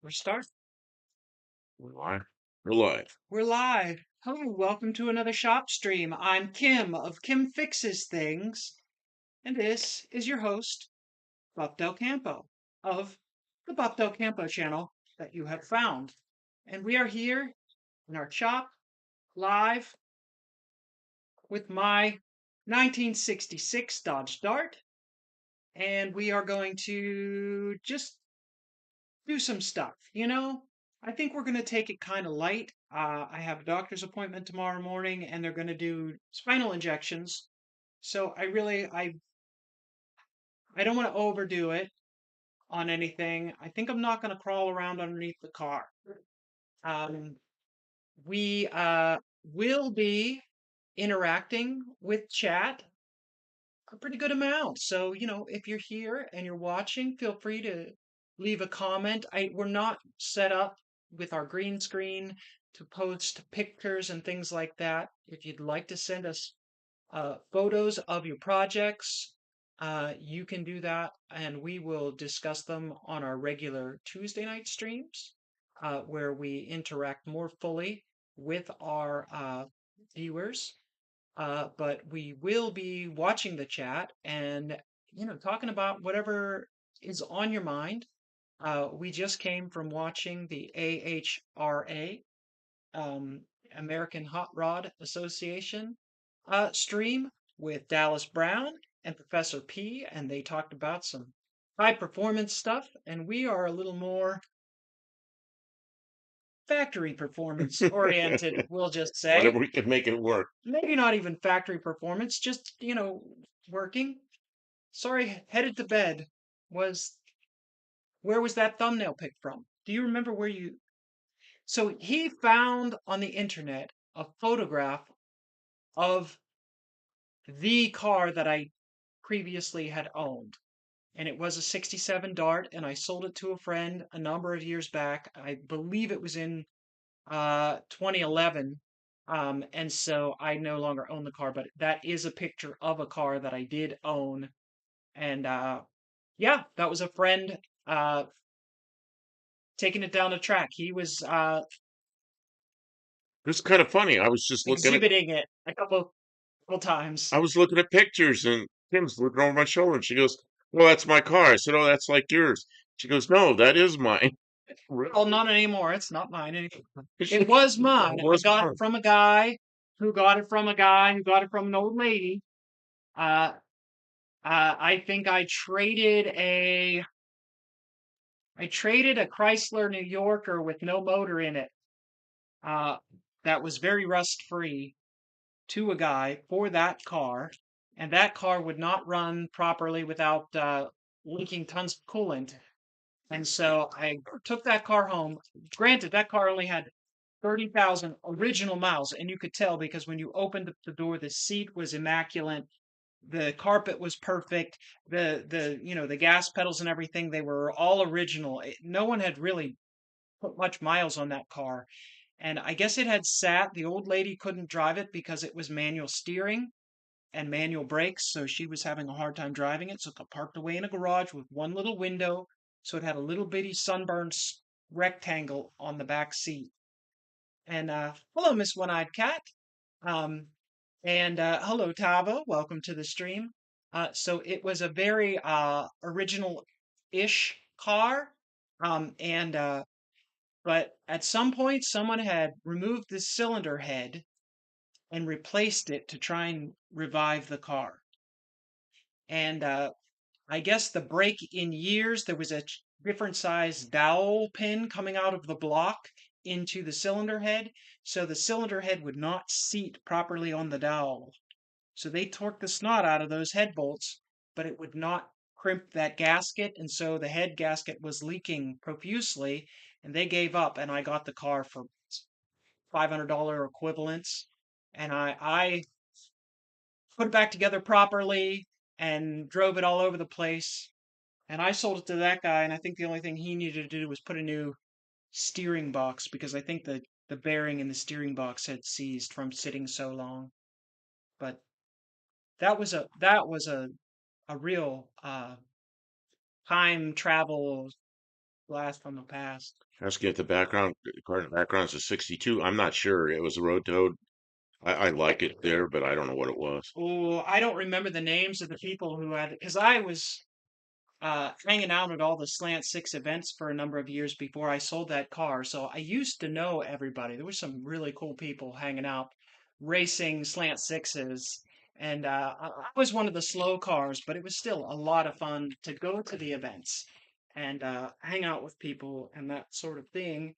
We're start. We're live. We're live. We're live. Hello, welcome to another shop stream. I'm Kim of Kim Fixes Things, and this is your host, Buck Del Campo of the Buck Del Campo channel that you have found. And we are here in our shop live with my 1966 Dodge Dart, and we are going to just do some stuff. I think we're going to take it kind of light. I have a doctor's appointment tomorrow morning, and they're going to do spinal injections. So I don't want to overdo it on anything. I think I'm not going to crawl around underneath the car. Um, we will be interacting with chat a pretty good amount. So, if you're here and you're watching, feel free to leave a comment. We're not set up with our green screen to post pictures and things like that. If you'd like to send us photos of your projects, you can do that, and we will discuss them on our regular Tuesday night streams, where we interact more fully with our viewers. But we will be watching the chat and, talking about whatever is on your mind. We just came from watching the AHRA, um, American Hot Rod Association, stream with Dallas Brown and Professor P, and they talked about some high performance stuff, and we are a little more factory performance oriented, we'll just say. Whatever we can make it work. Maybe not even factory performance, just, working. Sorry, headed to bed. Was Where was that thumbnail pic from? Do you remember where you? So he found on the internet a photograph of the car that I previously had owned. And it was a 67 Dart, and I sold it to a friend a number of years back. I believe it was in 2011. And so I no longer own the car, but that is a picture of a car that I did own. And yeah, that was a friend taking it down the track. He was It's kind of funny. exhibiting it a couple I times. was looking at pictures, and Kim's looking over my shoulder, and she goes, "Well, that's my car." I said, "Oh, that's like yours." She goes, "No, that is mine." Well, Really? not anymore. It's not mine anymore. It It was mine. I was got it mine. from a guy who got it from a guy who got it from an old lady. Uh, I think I traded a Chrysler New Yorker with no motor in it. Uh, that was very rust free to a guy for that car, and that car would not run properly without leaking tons of coolant. And so I took that car home. Granted, that car only had 30,000 original miles, and you could tell because when you opened up the door, the seat was immaculate. The carpet was perfect. The gas pedals and everything, they were all original. No one had really put much miles on that car. And I guess it had sat. The old lady couldn't drive it because it was manual steering and manual brakes, so she was having a hard time driving it. So it got parked away in a garage with one little window, so it had a little bitty sunburned rectangle on the back seat. And hello, Miss One-Eyed Cat. Um, and hello, Tavo. Welcome to the stream. So it was a very original-ish car. And But at some point, someone had removed the cylinder head and replaced it to try and revive the car. And I guess the break in years, there was a different size dowel pin coming out of the block into the cylinder head. So the cylinder head would not seat properly on the dowel. So they torqued the snot out of those head bolts, but it would not crimp that gasket. And so the head gasket was leaking profusely, and they gave up. And I got the car for $500 equivalents. And I put it back together properly and drove it all over the place. And I sold it to that guy, and I think the only thing he needed to do was put a new steering box because I think the bearing in the steering box had seized from sitting so long. But that was a real time travel blast from the past. Asking if the background car in the background is a 62. I'm not sure. It was a road toad. I like it there, but I don't know what it was. Oh, I don't remember the names of the people who had, because I was hanging out at all the Slant Six events for a number of years before I sold that car. So I used to know everybody. There were some really cool people hanging out, racing Slant Sixes. And I was one of the slow cars, but it was still a lot of fun to go to the events and hang out with people and that sort of thing.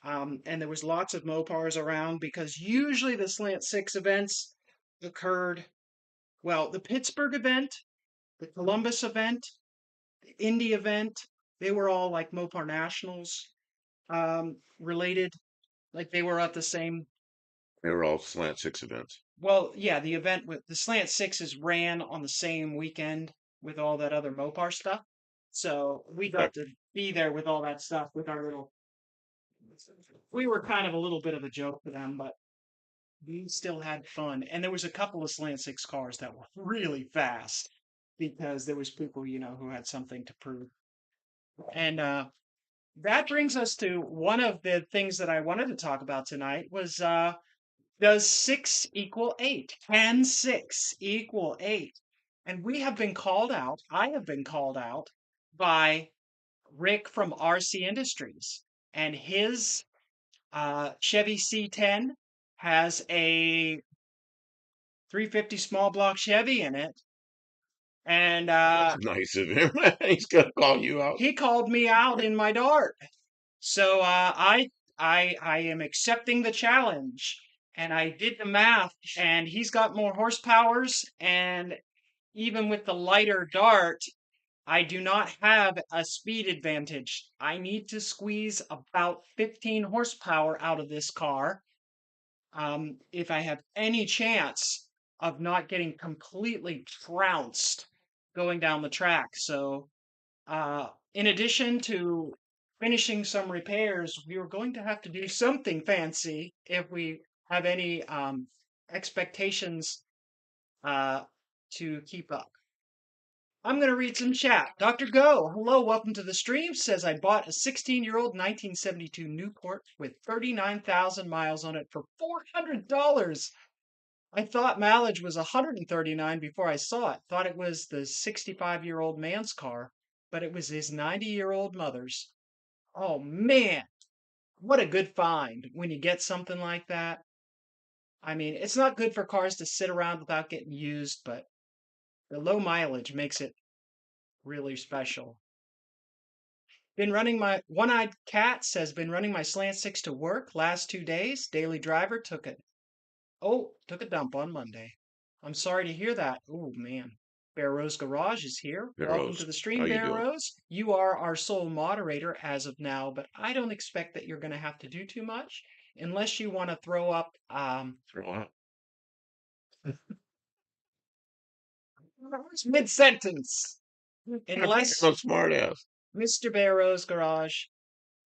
And there was lots of Mopars around because usually the Slant Six events occurred, well, the Pittsburgh event, the Columbus event, Indy event. They were all like Mopar Nationals related. Like they were at the same. They were all slant six events. Well, yeah, the event with the Slant Sixes ran on the same weekend with all that other Mopar stuff. So we Okay. got to be there with all that stuff with our little. We were kind of a little bit of a joke to them, but we still had fun. And there was a couple of Slant Six cars that were really fast because there was people, who had something to prove. And that brings us to one of the things that I wanted to talk about tonight was does six equal eight? Can six equal eight? And we have been called out, I have been called out by Rick from RC Industries. And his Chevy C10 has a 350 small block Chevy in it. And That's nice of him. He's gonna call you out. he called me out in my Dart. So I am accepting the challenge, and I did the math, and he's got more horsepowers, and even with the lighter Dart, I do not have a speed advantage. I need to squeeze about 15 horsepower out of this car, if I have any chance of not getting completely trounced going down the track. So in addition to finishing some repairs, we were going to have to do something fancy if we have any expectations uh, to keep up. I'm going to read some chat. Dr. Go, hello, welcome to the stream. Says I bought a 16-year-old 1972 Newport with 39,000 miles on it for $400. I thought mileage was 139 before I saw it. Thought it was the 65-year-old man's car, but it was his 90-year-old mother's. Oh man, what a good find when you get something like that. I mean, it's not good for cars to sit around without getting used, but the low mileage makes it really special. Been running my one-eyed cat says been running my slant six to work last 2 days. Daily driver took a dump on Monday. I'm sorry to hear that. Oh man. Bear Rose Garage is here. Welcome to Rose, the how stream, you Bear doing? Rose. You are our sole moderator as of now, but I don't expect that you're going to have to do too much unless you want to throw up Throw out. mid-sentence. I'm Unless no smart ass. Mr. Bear Rose Garage,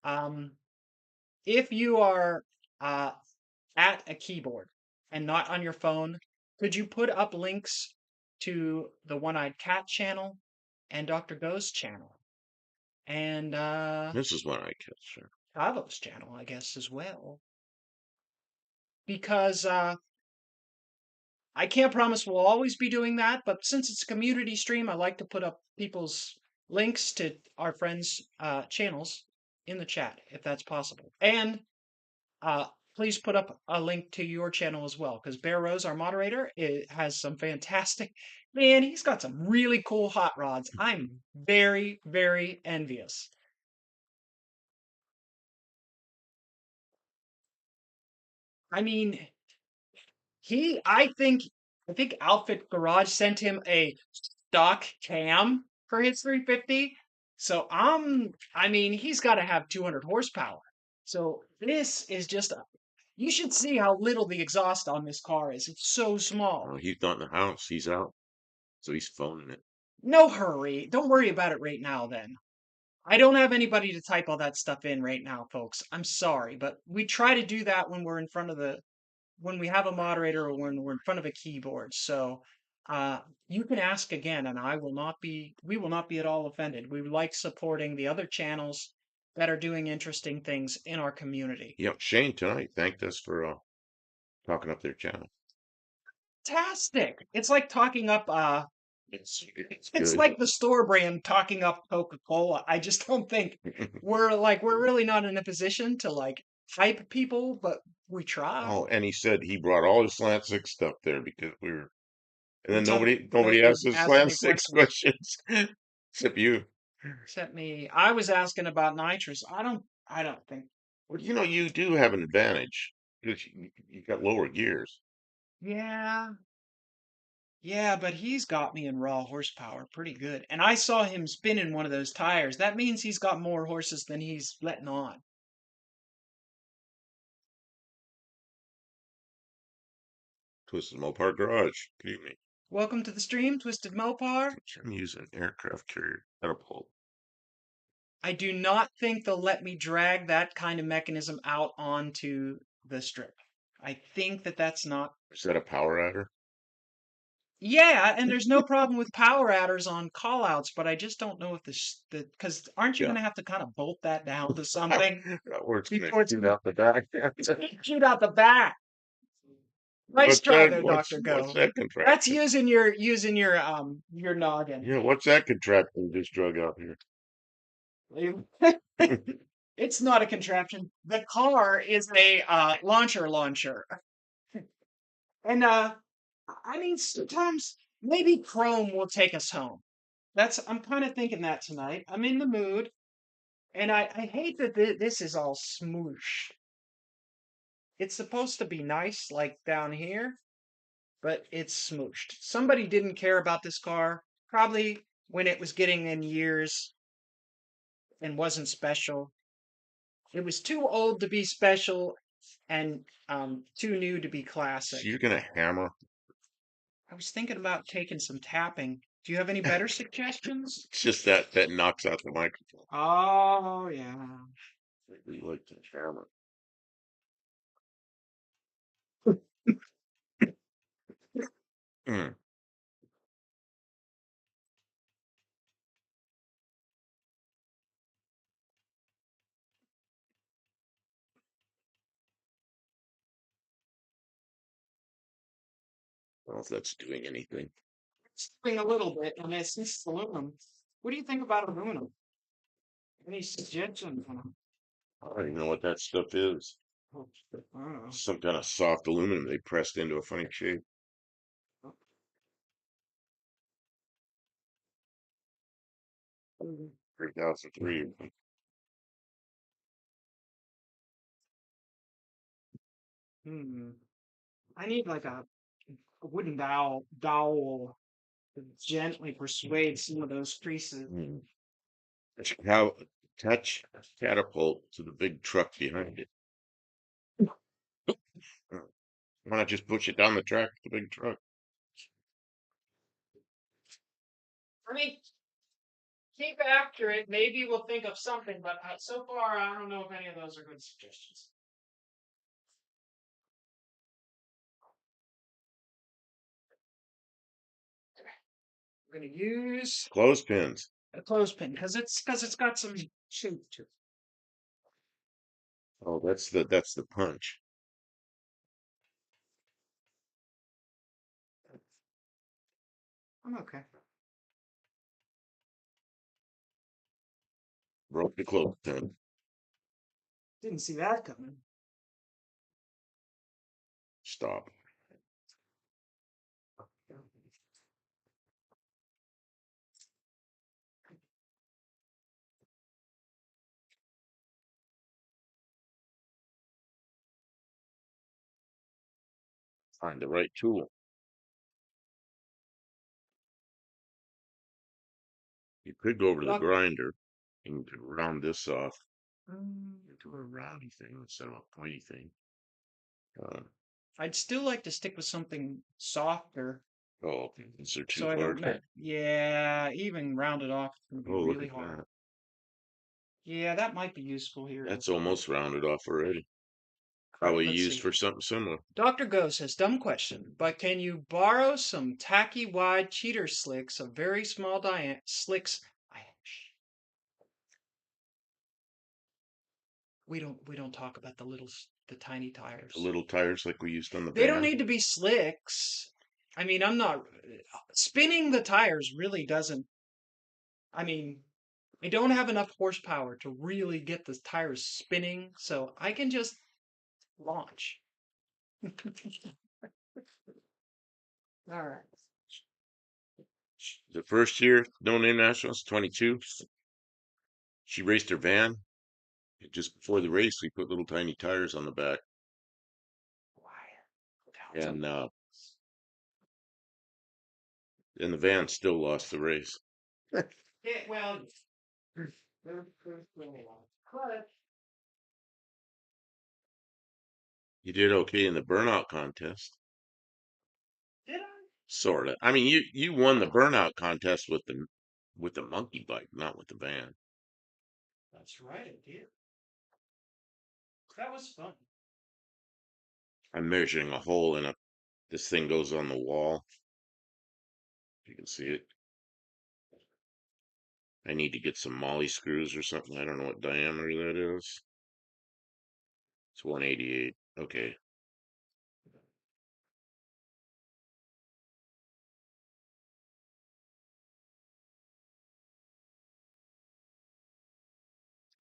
um, if you are uh, at a keyboard and not on your phone, could you put up links to the One-Eyed Cat channel and Dr. Go's channel and This is when I catch her. Tavo's channel, I guess, as well? Because I can't promise we'll always be doing that, but since it's a community stream, I like to put up people's links to our friends' channels in the chat if that's possible. And uh, please put up a link to your channel as well, because Bear Rose, our moderator, has some fantastic. Man, he's got some really cool hot rods. I'm very, very envious. I mean, I think Outfit Garage sent him a stock cam for his 350. So I mean, he's got to have 200 horsepower. So this is just you should see how little the exhaust on this car is. It's so small. He's not in the house. He's out. So he's phoning it. No hurry. Don't worry about it right now then. I don't have anybody to type all that stuff in right now, folks. I'm sorry, but we try to do that when we're in front of when we have a moderator or when we're in front of a keyboard. So you can ask again and we will not be at all offended. We like supporting the other channels that are doing interesting things in our community. Yep, Shane tonight thanked us for talking up their channel. Fantastic. It's like talking up It's it's good. like the store brand talking up Coca-Cola. I just don't think we're really not in a position to like hype people, but we try. Oh, and he said he brought all his slant six stuff there because we were, and then Until nobody asked us ask slant any six questions. questions except you. Except me. I was asking about nitrous. I don't think. Well, you do have an advantage because you got lower gears. Yeah. Yeah, but he's got me in raw horsepower pretty good. And I saw him spinning one of those tires. That means he's got more horses than he's letting on. Twisted Mopar Garage. Good evening. Welcome to the stream, Twisted Mopar. I'm using an aircraft carrier catapult. I do not think they'll let me drag that kind of mechanism out onto the strip. I think that's not. Is that a power adder? Yeah, and there's no problem with power adders on callouts, but I just don't know if because aren't you Yeah. going to have to kind of bolt that down to something Or it's gonna before it's shoot out the back. shoot out the back? Nice What's try that? there, Doctor What's Go. that That's contraption? using your noggin. Yeah, what's that contraption just drug out here? It's not a contraption. The car is a launcher. And I mean sometimes maybe Chrome will take us home. I'm kind of thinking that tonight. I'm in the mood, and I hate that this is all smoosh. It's supposed to be nice like down here, but it's smooshed. Somebody didn't care about this car, probably when it was getting in years and wasn't special. It was too old to be special and too new to be So classic. you're gonna hammer? I was thinking about taking some tapping. Do you have any better suggestions? It's just that knocks out the microphone. Oh, yeah. We like to hammer. Mm. I don't know if that's doing anything. It's doing a little bit, and it's just aluminum. What do you think about aluminum? Any suggestions? I don't even know what that stuff is. Oh, I don't know. Some kind of soft aluminum they pressed into a funny shape. 3003. Hmm. I need like a wooden dowel to gently persuade some of those creases. Hmm. How attach catapult to the big truck behind it. Why not just push it down the track with the big truck? I mean, keep after it. Maybe we'll think of something, but so far, I don't know if any of those are good suggestions. We're going to use Clothespins. a clothespin because it's got some shape to it. Oh, that's the punch. I'm okay. Broke the clothespin. Didn't see that coming. Stop. Find the right tool. You could go over to the Doc, grinder and you could round this off into a roundy thing instead of a pointy thing. Uh, I'd still like to stick with something softer, oh, these are too so I don't hard. met. Yeah, even round it off is going to be Oh, look really at hard. that. Yeah, that might be useful here. That's almost rounded off already. Right, Probably let's used see. for something similar. Dr. Go says, dumb question, but can you borrow some tacky wide cheater slicks of very small diameter slicks? we don't talk about the tiny The tires. little tires like we used on the They don't van. need to be slicks. I mean, I'm not spinning the tires really doesn't. I mean, I don't have enough horsepower to really get the tires spinning, so I can just launch. All right. The first year, no name nationals, 22. She raced her van. And just before the race, we put little tiny tires on the back, and the van still lost the race. Yeah, well, You did okay in the burnout contest, did I? sort of. I mean, you won the burnout contest with the monkey bike, not with the van. That's right, I did. That was fun. I'm measuring a hole in a. This thing goes on the wall. You can see it. I need to get some molly screws or something. I don't know what diameter that is. It's 188. Okay.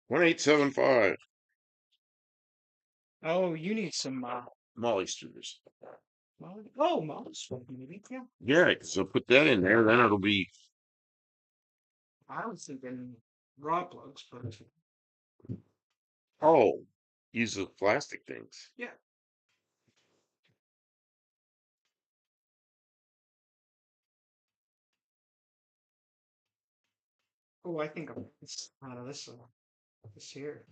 1875. Oh, you need some Molly screws. mouse maybe. Yeah. Yeah, so put that in there, then it'll be. I was thinking raw plugs, but Oh, use the plastic things. yeah. Oh, I think it's out of this here.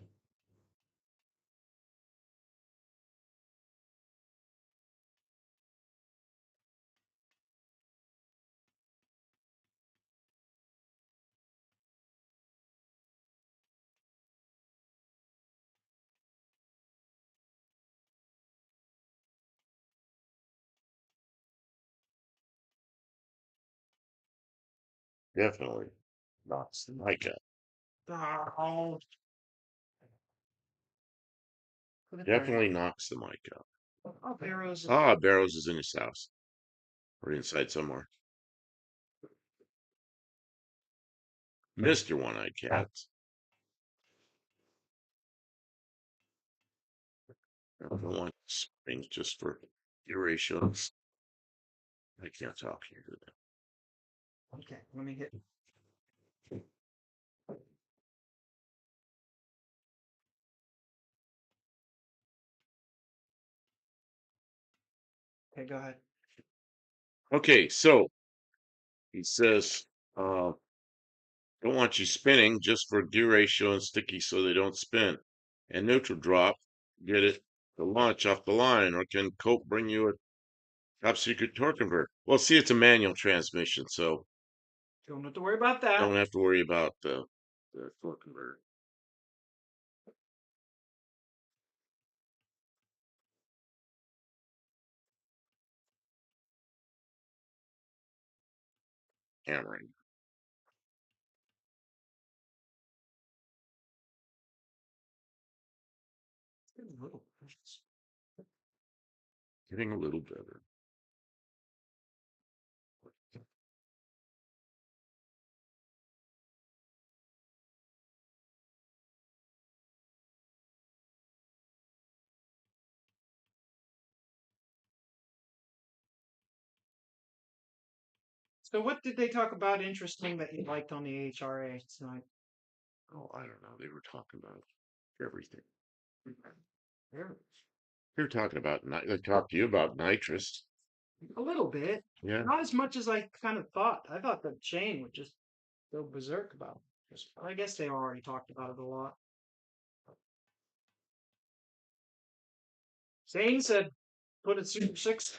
Definitely knocks the mic out. Oh, put it there. Definitely knocks the mic out. Oh, Barrows. Ah, Barrows is in his house or inside somewhere. Mr. One-Eyed Cat. I don't want things just for durations. I can't talk here today. Okay, let me hit. Okay, go ahead. Okay, so he says, don't want you spinning just for gear ratio and sticky so they don't spin. And neutral drop, get it to launch off the line, or can Cope bring you a top secret torque converter? Well, see, it's a manual transmission, so Don't have to worry about that. don't have to worry about the torque converter. Hammering. It's a little. Getting a little better. So, what did they talk about interesting that you liked on the HRA tonight? Oh, I don't know. They were talking about everything. There. They were talking about, they talked to you about nitrous. A little bit. Yeah. Not as much as I kind of thought. I thought that Shane would just go berserk about it. I guess they already talked about it a lot. Shane said, put it Super 6.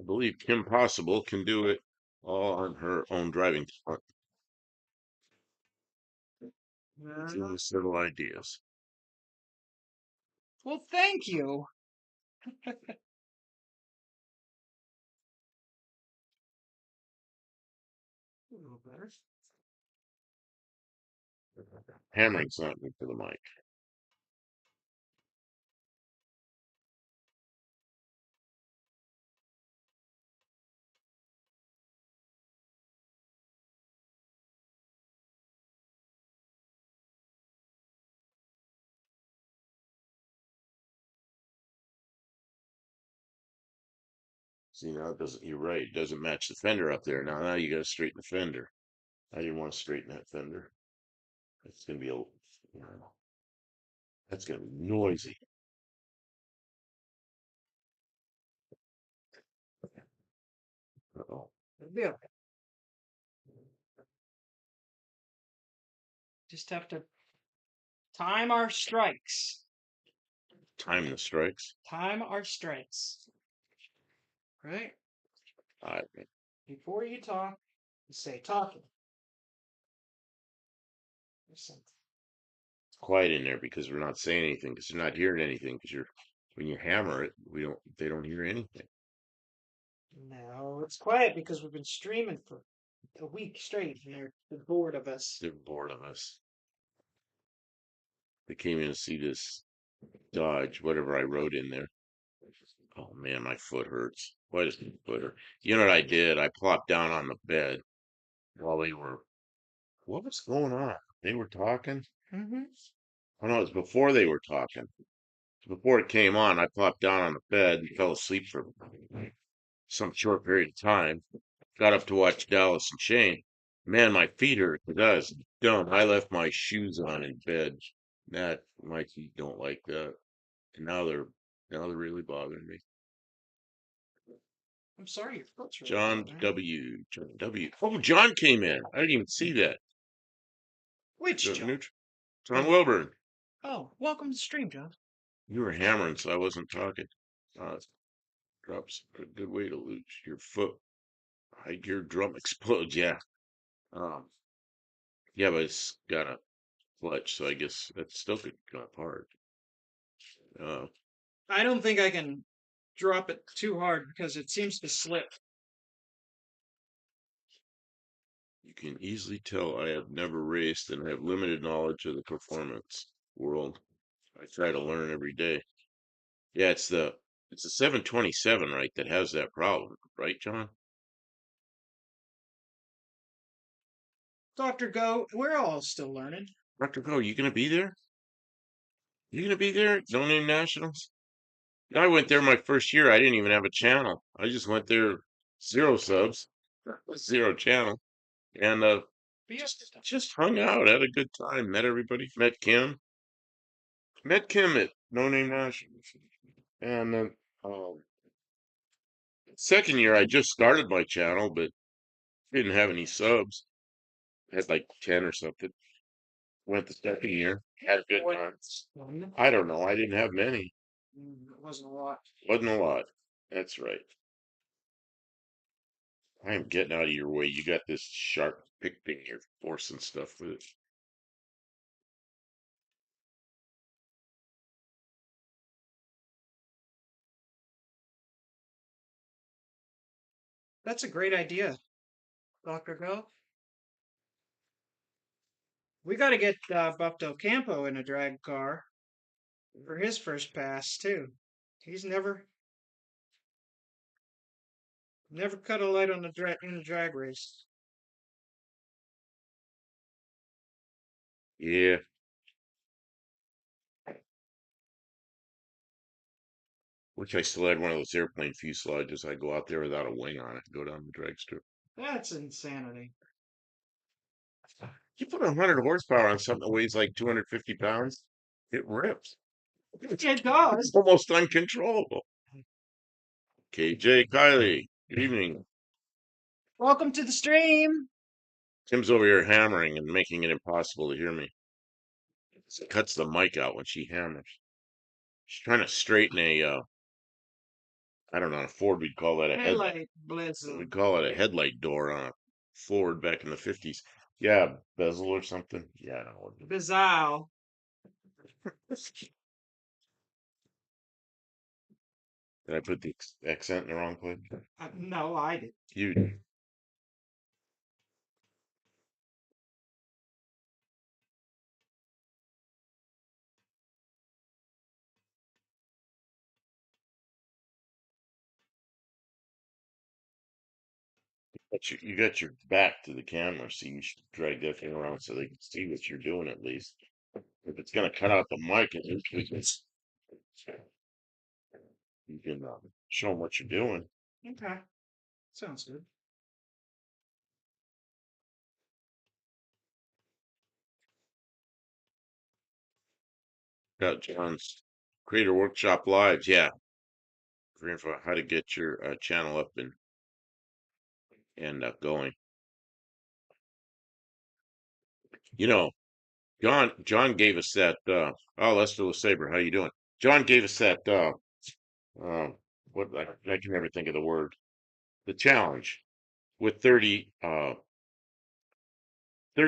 I believe Kim Possible can do it all on her own driving. Uh, Several ideas. well, thank you. A little better. Hammering's not good for the mic. See, now it doesn't, you're right, it doesn't match the fender up there. Now you gotta straighten the fender. I didn't want to straighten that fender. It's gonna be that's gonna be noisy. Uh-oh. Yeah. Just have to time our strikes. Time the strikes. Time our strikes. Right? I Before you talk, you say talking. Listen. It's quiet in there because we're not saying anything, because they're not hearing anything, because when you hammer it, they don't hear anything. No, it's quiet because we've been streaming for a week straight and they're bored of us. They're bored of us. They came in to see this Dodge, whatever I wrote in there. Oh man, my foot hurts. Why does my foot hurt? You know what I did? I plopped down on the bed while they were. What was going on? They were talking. Mm-hmm. Oh no, it was before they were talking. Before it came on, I plopped down on the bed and fell asleep for some short period of time. Got up to watch Dallas and Shane. Man, my feet hurt. It does. Dumb. I left my shoes on in bed. That my feet don't like that. And now they're really bothering me. I'm sorry your foot's really John bothering. W. John W. Oh, John came in. I didn't even see that. Which John? John Wilburn. Oh, welcome to the stream, John. You were hammering, so I wasn't talking. Uh, drops a good way to lose your foot. High gear drum explodes. Yeah. Um. Yeah, but it's got a clutch, so I guess that still could come apart. Uh, I don't think I can drop it too hard because it seems to slip. you can easily tell I have never raced and have limited knowledge of the performance world. I try to learn every day. Yeah, it's the 727, right, that has that problem, right, John? Dr. Go, we're all still learning. Dr. Go, you gonna be there? You gonna be there? No Name Nationals? I went there my first year. I didn't even have a channel. I just went there, zero subs, zero channel, and Be up just to stuff. just hung out, had a good time, met everybody, met Kim at No Name Nationals, and then second year I just started my channel, but didn't have any subs. Had like 10 or something. Went the second year, had a good time. I don't know. I didn't have many. It wasn't a lot. Wasn't a lot. That's right. I am getting out of your way. You got this sharp pick thing. You're forcing stuff with it. That's a great idea, Dr. Go. We got to get Buffalo Campo in a drag car for his first pass too. He's never cut a light on the in a drag race. Yeah. Wish I still had one of those airplane fuselages. I'd go out there without a wing on it and go down the drag strip. That's insanity. You put 100 horsepower on something that weighs like 250 pounds, it rips. It does. It's almost uncontrollable. KJ Kylie, good evening. Welcome to the stream. Tim's over here hammering and making it impossible to hear me. It cuts the mic out when she hammers. She's trying to straighten I don't know, on a Ford, we'd call that a headlight. Headlight We'd blizzard. call it a headlight door on a Ford back in the 50s. Yeah, bezel or something. Yeah, I don't know what it Bizarre. is. Did I put the accent in the wrong place? No, I did. You you got your back to the camera, so you should drag that thing around so they can see what you're doing at least. If it's gonna cut out the mic, at least you can show them what you're doing. Okay, sounds good. Got John's Creator Workshop Live, yeah, for info how to get your channel up and going. You know, John gave us that. Oh, Lester LeSabre, how you doing? John gave us that. Uh, what I can never think of the word. The challenge with 30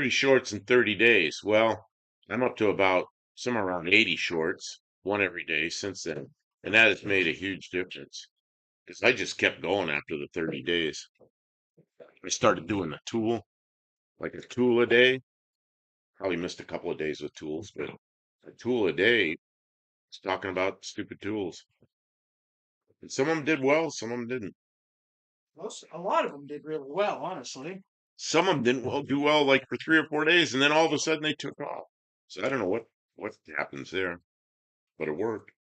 shorts in 30 days. Well, I'm up to about somewhere around 80 shorts, one every day since then, and that has made a huge difference because I just kept going after the 30 days. I started doing the tool, like a tool a day. Probably missed a couple of days with tools, but a tool a day. It's talking about stupid tools. And some of them did well, some of them didn't. A lot of them did really well, honestly. Some of them didn't do well like for 3 or 4 days, and then all of a sudden they took off. So I don't know what happens there, but it worked.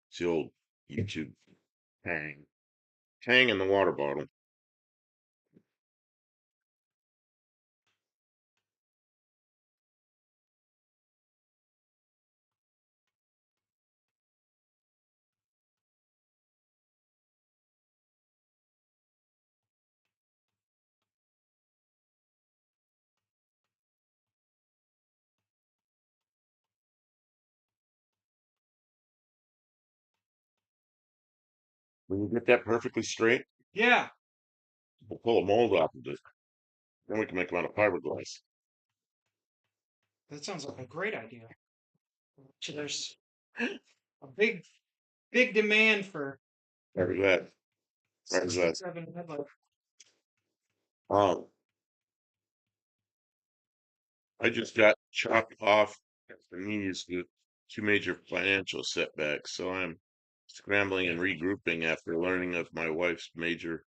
It's the old YouTube tang in the water bottle. When you get that perfectly straight, Yeah, we'll pull a mold off of it. Then we can make them out of fiberglass. that sounds like a great idea. So there's a big demand for Fiberglass. six and Fiberglass. seven headlight. Um, I just got chopped off the knees with two major financial setbacks, so I'm scrambling and regrouping after learning of my wife's major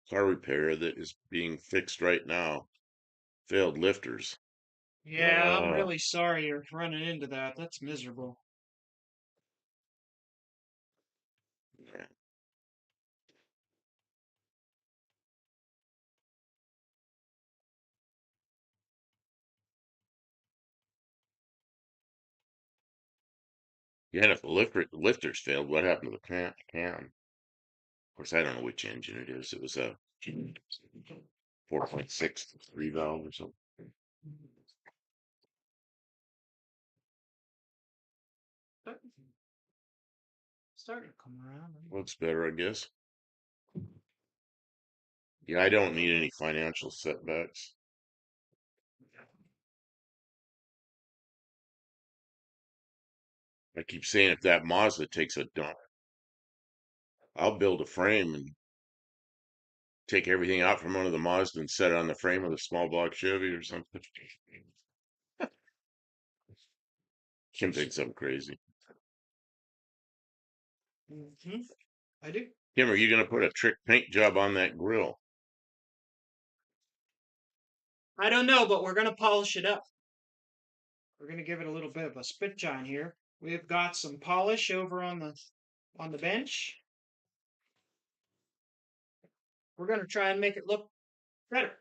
car repair that is being fixed right now. Failed lifters. Yeah, I'm Uh, really sorry you're running into that. That's miserable. yeah, and if the lifters failed, what happened to the cam? Of course, I don't know which engine it is. It was a 4.6 3 valve or something. Starting to come around. Looks better, I guess. Yeah, I don't need any financial setbacks. I keep saying if that Mazda takes a dump, I'll build a frame and take everything out from under the Mazda and set it on the frame of the small block Chevy or something. Kim thinks I'm crazy. Mm-hmm. I do. Kim, are you gonna put a trick paint job on that grill? I don't know, but we're gonna polish it up. We're gonna give it a little bit of a spit shine here. We've got some polish over on the bench. We're gonna try and make it look better.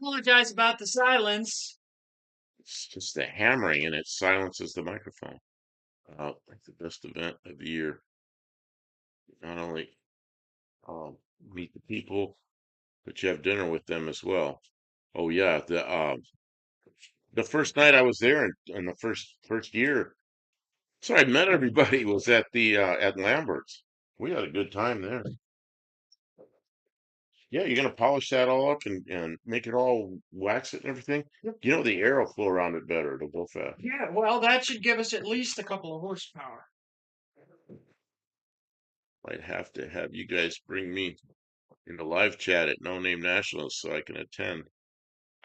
Apologize about the silence. It's just the hammering and it silences the microphone. Like the best event of the year. Not only meet the people, but you have dinner with them as well. Oh yeah, the first night I was there in the first year, so I met everybody was at the at Lambert's. We had a good time there. Yeah, you're gonna polish that all up and make it all wax it and everything. Yep. You know the air will flow around it better. It'll go fast. Yeah, well, that should give us at least a couple of horsepower. Might have to have you guys bring me in the live chat at No Name Nationals so I can attend.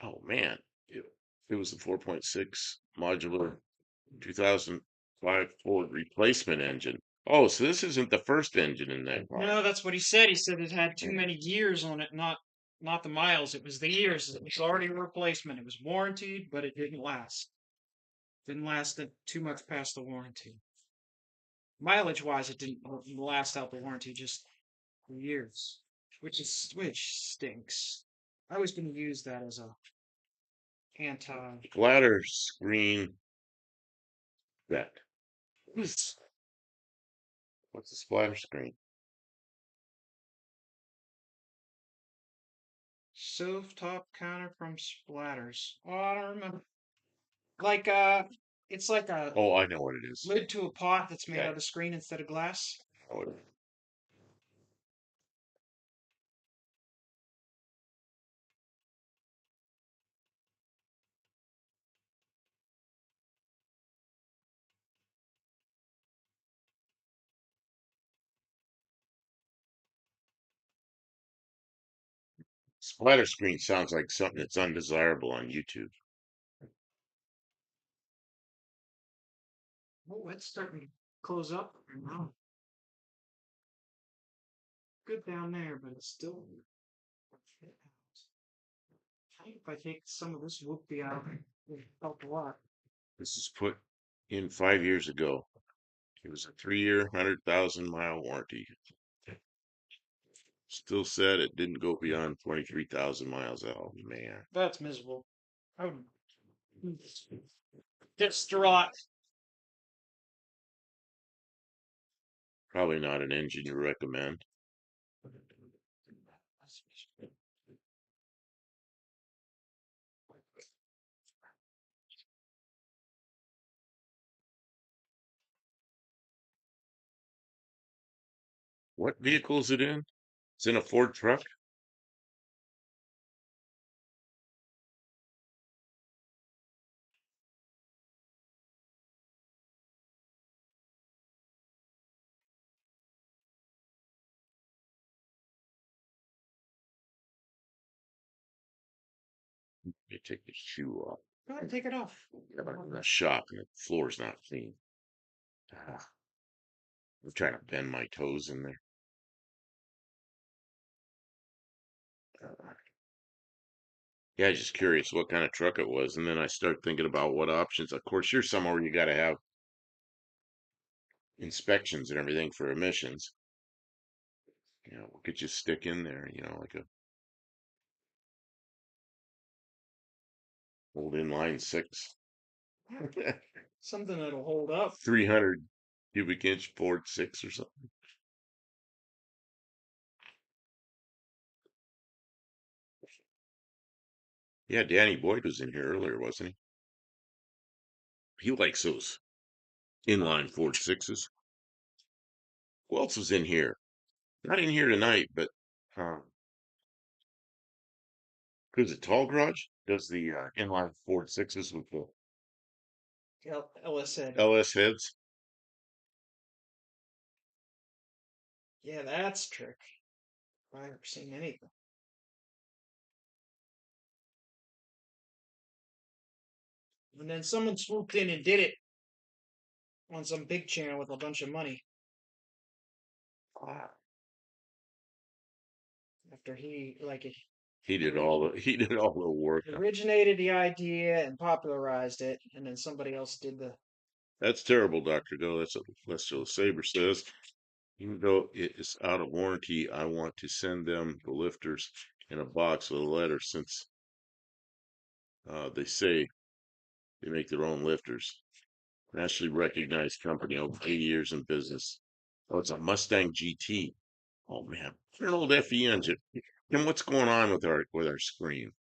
Oh man, it was the 4.6 modular 2005 Ford replacement engine. Oh, so this isn't the first engine in that car. No, that's what he said. He said it had too many years on it, not the miles. It was the years. It was already a replacement. It was warranted, but it didn't last. Didn't last too much past the warranty. Mileage wise, it didn't last out the warranty just for years, which stinks. I was going to use that as a anti. Splatter screen bet. What's a splatter screen? Stove top counter from Splatters. Oh, I don't remember. Like it's like a Oh, I know what it is. lid to a pot that's made Yeah. out of screen instead of glass. Oh, splatter screen sounds like something that's undesirable on YouTube. Oh, it's starting to close up. Wow. Good down there, but it's still. I think if I take some of this whoopie out, it'll help a lot. This is put in 5 years ago. It was a 3-year, 100,000 mile warranty. Still said it didn't go beyond 23,000 miles. Oh man, That's miserable. I would distraught. probably not an engine you recommend. What vehicle is it in? It's in a Ford truck. You take the shoe off. Go ahead, take it off. I'm in the shop and the floor's not clean. Ah, I'm trying to bend my toes in there. Yeah, just curious what kind of truck it was, and then I start thinking about what options. Of course, you're somewhere where you got to have inspections and everything for emissions. What could you stick in there? Like a old inline six, Something that'll hold up. 300 cubic inch Ford six or something. Yeah, Danny Boyd was in here earlier, wasn't he? He likes those inline Ford sixes. Who else was in here? Not in here tonight, but who's it? Tall Garage does the inline Ford sixes with the Ellis said, LS heads. yeah, that's trick. I've never seen anything. And then someone swooped in and did it on some big channel with a bunch of money. Wow. After he He did all the work. originated the idea and popularized it, and then somebody else did the. That's terrible, Dr. Go. That's what Celestial Saber says. Even though it is out of warranty, I want to send them the lifters in a box with a letter since They say they make their own lifters. Nationally recognized company, over 80 years in business. Oh, it's a Mustang GT. Oh man, an old FE engine. And what's going on with our screen?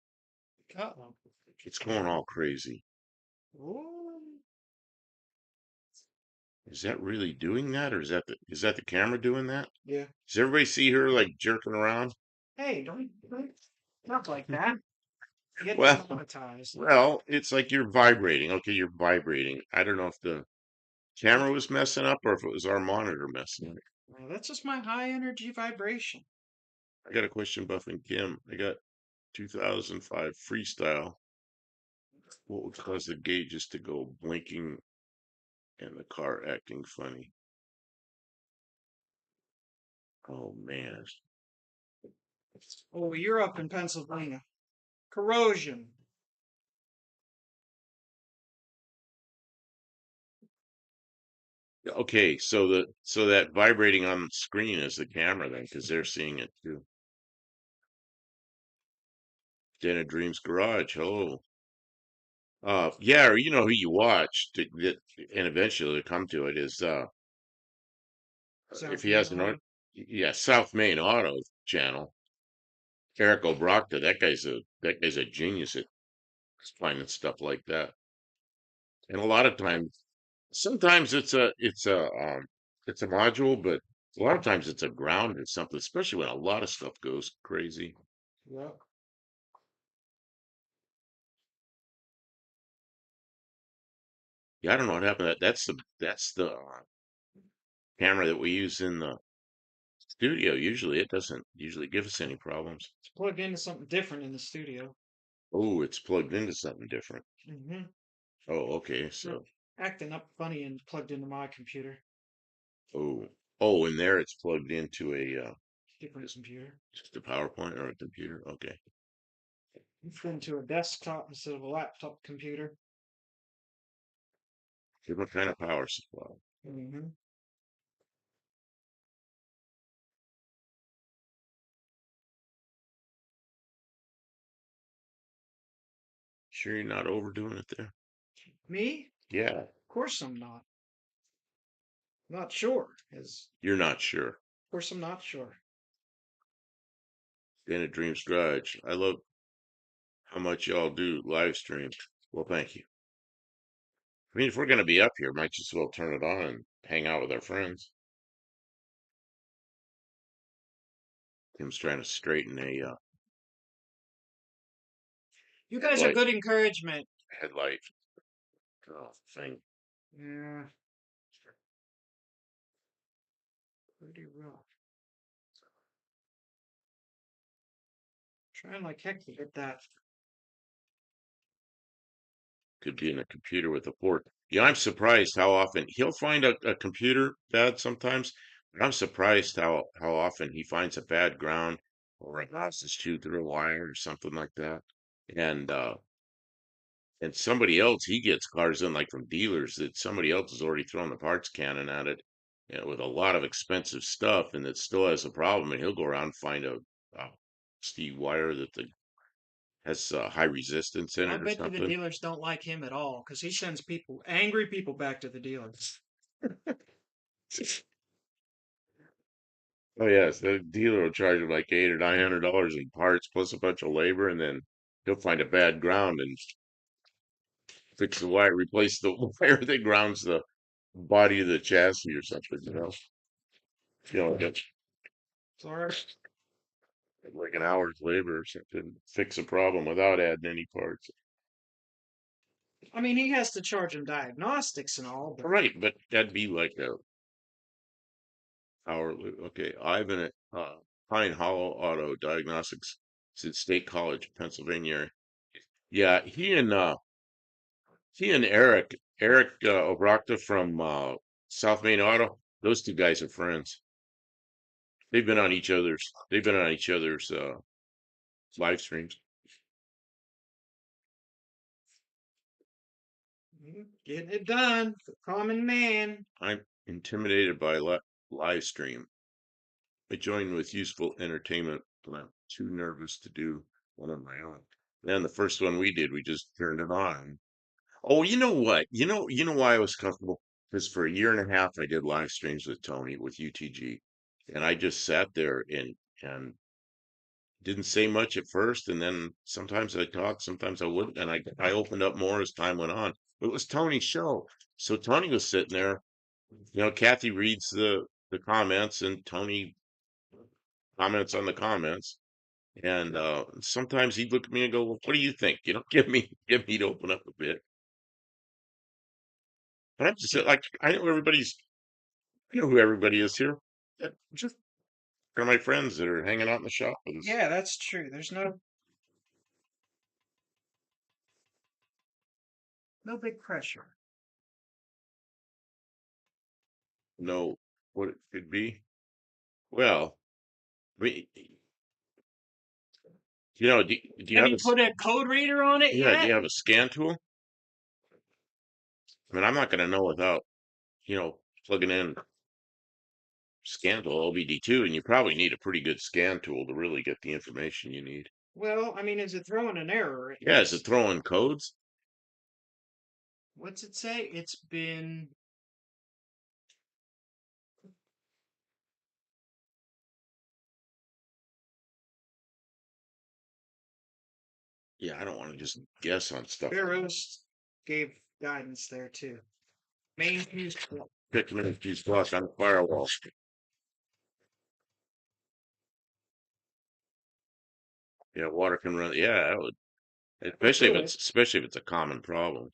Uh-oh. It's going all crazy. Ooh. Is that really doing that, or is that the camera doing that? Yeah. Does everybody see her like jerking around? Hey, don't not like that. Get Well, demonetized. it's like you're vibrating. Okay, you're vibrating. I don't know if the camera was messing up or if it was our monitor messing up. That's just my high energy vibration. I got a question, Buff and Kim. I got 2005 freestyle. What would cause the gauges to go blinking and the car acting funny? Oh man. Oh, you're up in Pennsylvania. Corrosion. Okay, so that vibrating on the screen is the camera then, because they're seeing it too. Den of Dreams Garage. Oh, yeah, or you know who you watch, and eventually they'll come to it. Is if South he Main has Auto. yeah, South Main Auto channel. Eric O'Brockta, that guy's a genius at finding stuff like that. And a lot of times, sometimes it's a module, but a lot of times it's a ground or something, especially when a lot of stuff goes crazy. Yep. Yeah, I don't know what happened. That's the camera that we use in the studio. Usually, it doesn't usually give us any problems. It's plugged into something different in the studio. Oh, it's plugged into something different. Mm-hmm. Oh, okay. So, Acting up funny and plugged into my computer. oh, oh, in there it's plugged into a Different just computer. just a PowerPoint or a computer. Okay. It's into a desktop instead of a laptop computer. Different kind of power supply. Mm-hmm. Sure, you're not overdoing it there. Me? Yeah, Of course I'm not. Not sure. As you're not sure. of course I'm not sure. Den of Dreams Garage. I love how much y'all do live stream. Well, thank you. I mean, if we're gonna be up here, might just as well turn it on and hang out with our friends. Tim's trying to straighten a You guys are headlight good encouragement. headlight thing. Yeah, pretty rough. Trying like heck to get that. Could be in a computer with a port. Yeah, I'm surprised how often he'll find a computer bad sometimes, but I'm surprised how often he finds a bad ground or a mouse is chewed through a wire or something like that. And somebody else, he gets cars in like from dealers that somebody else has already thrown the parts cannon at it, with a lot of expensive stuff, and it still has a problem. And he'll go around and find a steel wire that has high resistance in I it or bet you the something. dealers don't like him at all because he sends people, angry people, back to the dealers. Oh yes, the dealer will charge him like $800 or $900 in parts plus a bunch of labor, and then he'll find a bad ground and fix the wire, replace the wire that grounds the body of the chassis or something. That's Sorry. like an hour's labor or something. Fix a problem without adding any parts. I mean, he has to charge him diagnostics and all, but Right, but that'd be like a hourly. Okay, Ivan at Pine Hollow Auto Diagnostics. It's at State College, Pennsylvania. Yeah, he and Eric Obrakta from South Main Auto, those two guys are friends. They've been on each other's live streams. getting it done. The common man. I'm intimidated by live stream. I join with useful entertainment, but I'm too nervous to do one on my own. And the first one we did, we just turned it on. Oh, you know what? You know why I was comfortable? Because for a year and a half, I did live streams with Tony with UTG, and I just sat there and didn't say much at first, and then sometimes I talked, sometimes I wouldn't, and I opened up more as time went on. It was Tony's show, so Tony was sitting there. Kathy reads the comments, and Tony comments on the comments, and sometimes he'd look at me and go, "Well, what do you think? Give me to open up a bit." But I'm just like, I know who everybody is here. Just are my friends that are hanging out in the shop with us. Yeah, that's true. There's no big pressure. Know what it could be. Well, we, do you Have have you put a code reader on it yeah, do yet? you have a scan tool? I mean, I'm not going to know without, plugging in scan tool LBD2, and you probably need a pretty good scan tool to really get the information you need. Well, I mean, is it throwing an error at Yeah, is it least? throwing codes? What's it say? It's been. Yeah, I don't want to just guess on stuff. Barrows gave guidance there too. Main fuse plug. Picking and fuse block on the firewall. Yeah, water can run. Yeah, that would, especially if it's a common problem.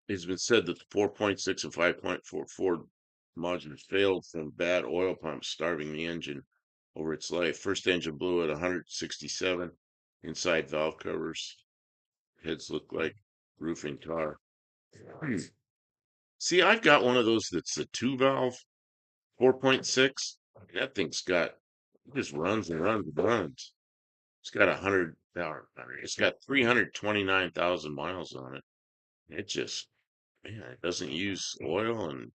It's been said that the 4.6 and 5.4 Ford modulars failed from bad oil pumps, starving the engine over its life. First engine blew at 167. Inside valve covers. Heads look like roofing tar. Hmm. See, I've got one of those that's a two valve 4.6. That thing's got, it just runs and runs and runs. It's got 100, it's got 329,000 miles on it. It just, man, it doesn't use oil and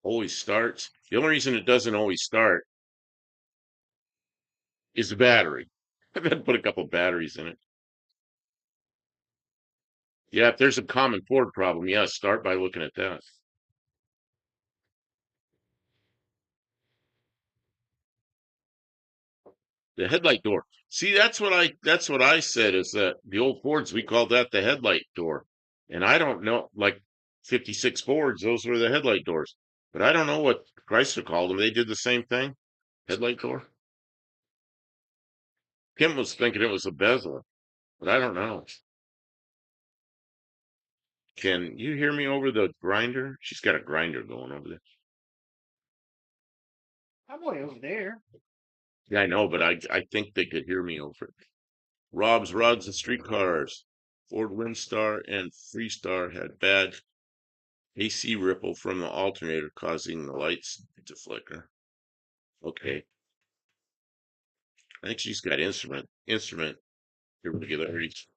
always starts. The only reason it doesn't always start is the battery. I've had to put a couple batteries in it. Yeah, if there's a common Ford problem, yeah, start by looking at that. The headlight door. See, that's what I said is that the old Fords, we called that the headlight door. And I don't know, like 56 Fords, those were the headlight doors. But I don't know what Chrysler called them. They did the same thing. Headlight door. Kim was thinking it was a bezel, but I don't know. Can you hear me over the grinder? She's got a grinder going over there. I'm way over there. Yeah, I know, but I think they could hear me over it. Rob's Rods and Streetcars. Ford Windstar and Freestar had bad AC ripple from the alternator causing the lights to flicker. Okay. I think she's got instrument irregularities.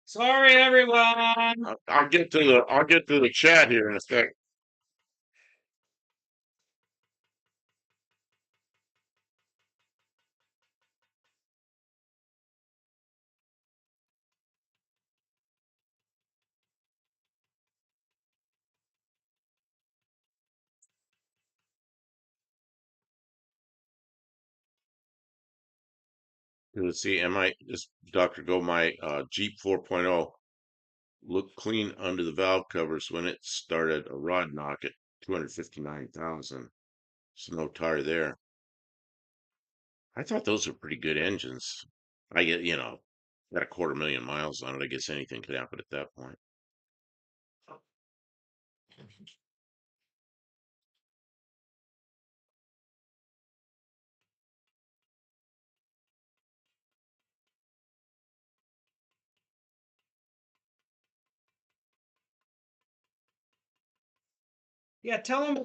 Sorry, everyone. I'll get to the chat here in a sec. Let's see, am I this Dr. Go, my Jeep 4.0 looked clean under the valve covers when it started a rod knock at 259,000. So no tire there. I thought those were pretty good engines. I get, got a 250,000 miles on it. I guess anything could happen at that point. Yeah, tell them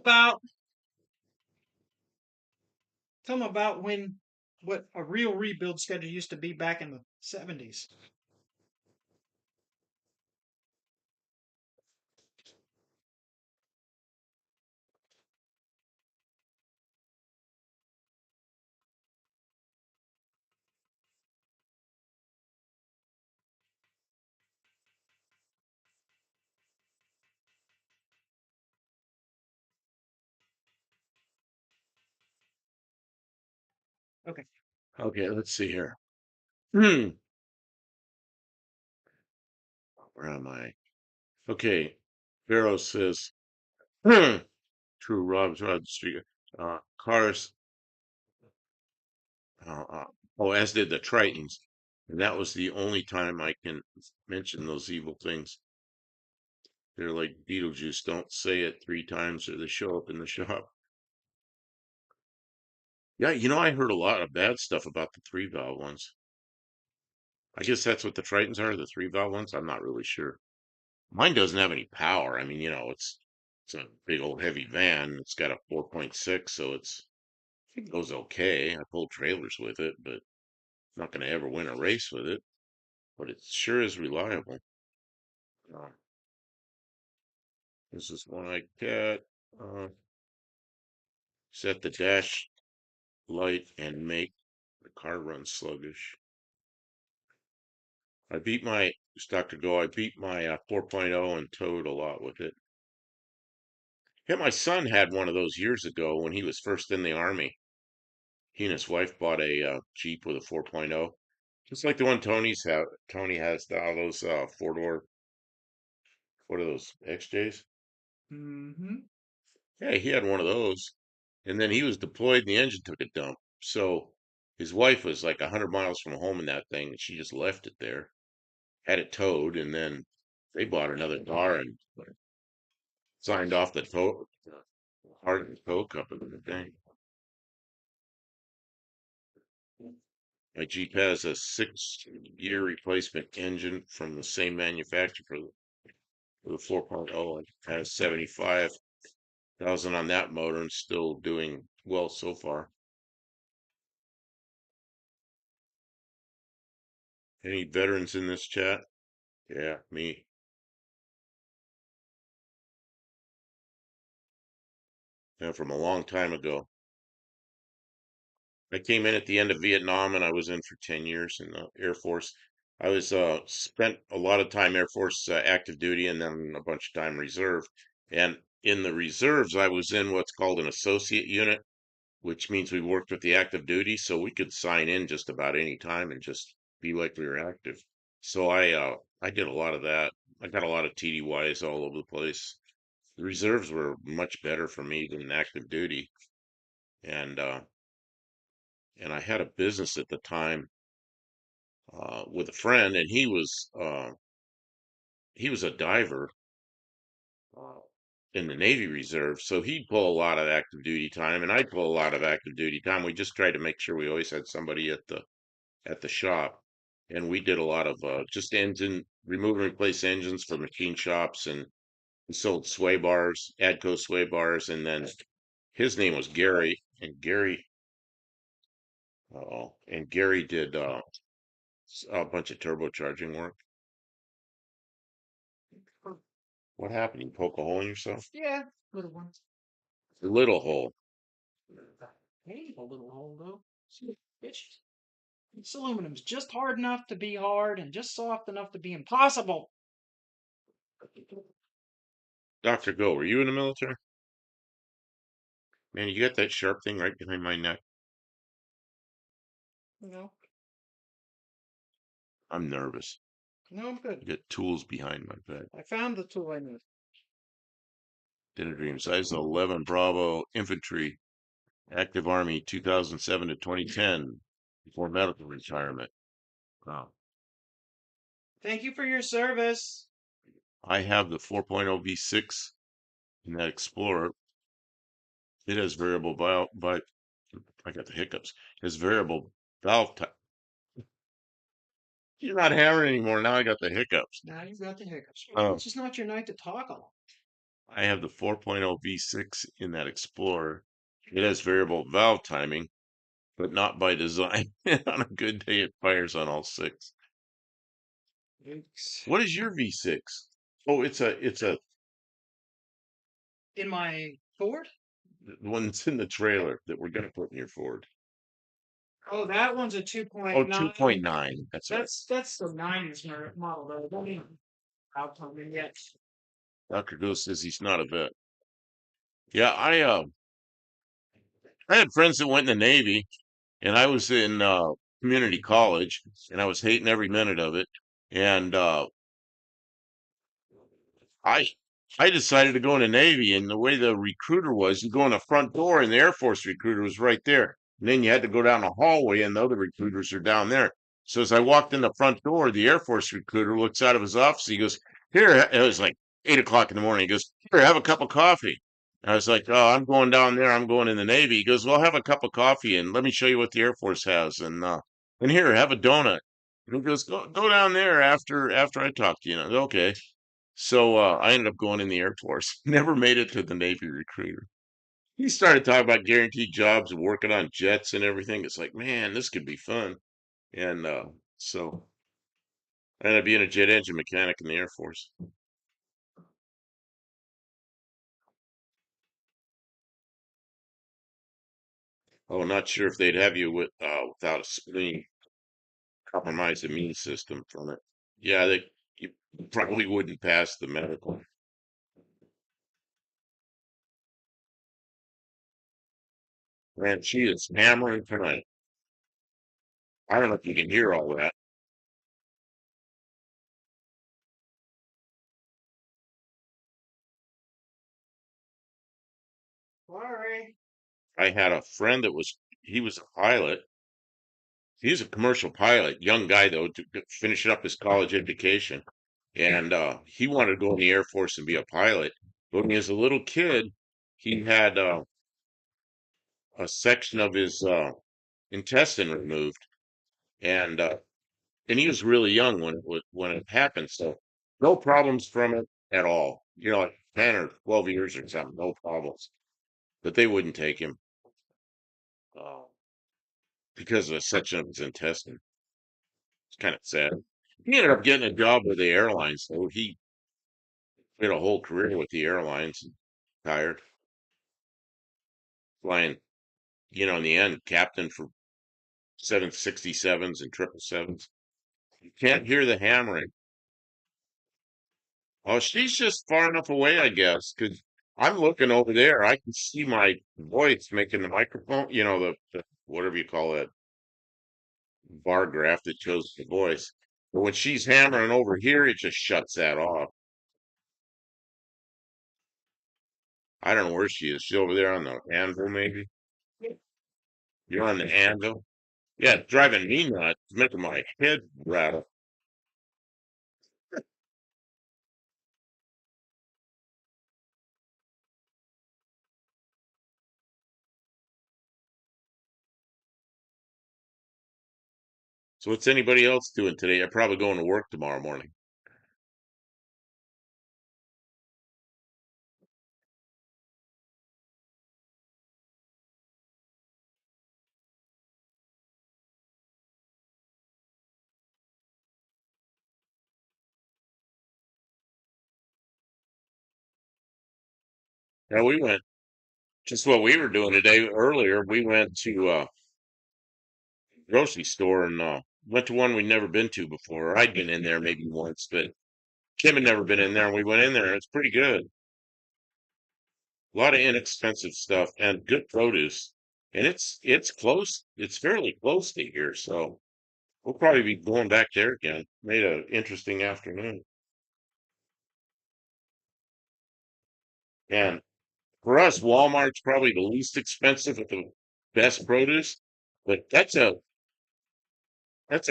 about when what a real rebuild schedule used to be back in the 70s. Okay. Okay, let's see here. Hmm, where am I? Okay, Barrow says, True, Rob's Rod Street. Cars, as did the Tritons. And that was the only time I can mention those evil things. They're like Beetlejuice. Don't say it 3 times or they show up in the shop. Yeah, I heard a lot of bad stuff about the 3 valve ones. I guess that's what the Tritons are, the 3 valve ones. I'm not really sure. Mine doesn't have any power. I mean, it's a big old heavy van. It's got a 4.6, so it goes okay. I pulled trailers with it, but I'm not going to ever win a race with it. But it sure is reliable. Uh, this is one I got. Uh, Set the dash light and make the car run sluggish. Dr. Go, I beat my 4.0 and towed a lot with it. Yeah, my son had one of those years ago when he was first in the army. He and his wife bought a Jeep with a 4.0, just like the one Tony has now, those 4-door, what are those, XJs? Mm-hmm. Yeah, he had one of those. And then he was deployed and the engine took a dump. So his wife was like 100 miles from home in that thing and she just left it there, had it towed, and then they bought another car and signed off the tow, part of the tow company and thing. My Jeep has a 6-year replacement engine from the same manufacturer for the 4.0 and has 75,000 on that motor and still doing well so far. Any veterans in this chat? Yeah, me. Yeah, from a long time ago. I came in at the end of Vietnam and I was in for 10 years in the Air Force. I was spent a lot of time Air Force active duty and then a bunch of time reserve. And in the reserves, I was in what's called an associate unit, which means we worked with the active duty, so we could sign in just about any time and just be like we were active. So I did a lot of that. I got a lot of TDYs all over the place. The reserves were much better for me than active duty, and I had a business at the time with a friend, and he was a diver uh, in the Navy Reserve, so he'd pull a lot of active duty time, and I'd pull a lot of active duty time. We just tried to make sure we always had somebody at the shop, and we did a lot of just engine remove and replace engines for machine shops, and we sold sway bars, Adco sway bars, and then his name was Gary, and Gary did a bunch of turbocharging work. What happened? You poke a hole in yourself? Yeah, little ones. A little hole. Hey, a little hole though. It's This aluminum's just hard enough to be hard and just soft enough to be impossible. Dr. Go, were you in the military? Man, you got that sharp thing right behind my neck. You know. I'm nervous. No, I'm good. I got tools behind my back. I found the tool I need. Dinner Dream, size 11, Bravo, infantry, active Army, 2007 to 2010, before medical retirement. Wow. Thank you for your service. I have the 4.0 V6 in that Explorer. It has variable valve, but I got the hiccups. It has variable valve type. You're not hammering anymore. Now I got the hiccups. Now you've got the hiccups. Well, Oh, it's just not your night to talk a lot. I have the 4.0 V6 in that Explorer. It has variable valve timing, but not by design. On a good day, it fires on all six. Yikes. What is your V6? Oh, it's a In my Ford? the one that's in the trailer that we're gonna put in your Ford. Oh, that one's a Oh, 2.9. 2.9. That's right. That's the 90s model though. Don't even outcome it yet. Dr. Ghost says he's not a vet. Yeah, I had friends that went in the Navy, and I was in community college, and I was hating every minute of it. And I I decided to go in the Navy, and the way the recruiter was, you go in the front door, and the Air Force recruiter was right there. And then you had to go down the hallway, and the other recruiters are down there. So as I walked in the front door, the Air Force recruiter looks out of his office. He goes, "Here," it was like 8 o'clock in the morning. He goes, "Here, have a cup of coffee." And I was like, "Oh, I'm going down there. I'm going in the Navy." He goes, "Well, have a cup of coffee, and let me show you what the Air Force has. And here, have a donut." And he goes, "Go down there after I talk to you." And I go, okay. So I ended up going in the Air Force. Never made it to the Navy recruiter. He started talking about guaranteed jobs and working on jets and everything. It's like, man, this could be fun. And so I ended up being a jet engine mechanic in the Air Force. Oh, not sure if they'd have you without a spleen, compromise the immune system from it. Yeah, you probably wouldn't pass the medical. Man, she is hammering tonight. I don't know if you can hear all that. Sorry. I had a friend he was a pilot. He's a commercial pilot, young guy though, finishing up his college education, and he wanted to go in the Air Force and be a pilot. But when he was a little kid, he had a section of his intestine removed, and and he was really young when it happened, so no problems from it at all. You know, like 10 or 12 years or something, no problems. But they wouldn't take him uh, because of a section of his intestine. It's kind of sad. He ended up getting a job with the airlines, though. He had a whole career with the airlines and tired flying, in the end, captain for 767s and 777s. You can't hear the hammering. Oh, she's just far enough away, I guess, because I'm looking over there. I can see my voice making the microphone, the whatever you call it, bar graph that shows the voice. But when she's hammering over here, it just shuts that off. I don't know where she is. She's over there on the anvil, maybe. You're on the anvil. Yeah, it's driving me nuts, making my head rattle. So what's anybody else doing today? I'm probably going to work tomorrow morning. Yeah, we went just what we were doing today earlier. We went to grocery store and went to one we'd never been to before. I'd been in there maybe once, but Kim had never been in there, and we went in there. It's pretty good. A lot of inexpensive stuff and good produce. And it's close. It's fairly close to here, so We'll probably be going back there again. Made an interesting afternoon. And for us, Walmart's probably the least expensive with the best produce, but that's a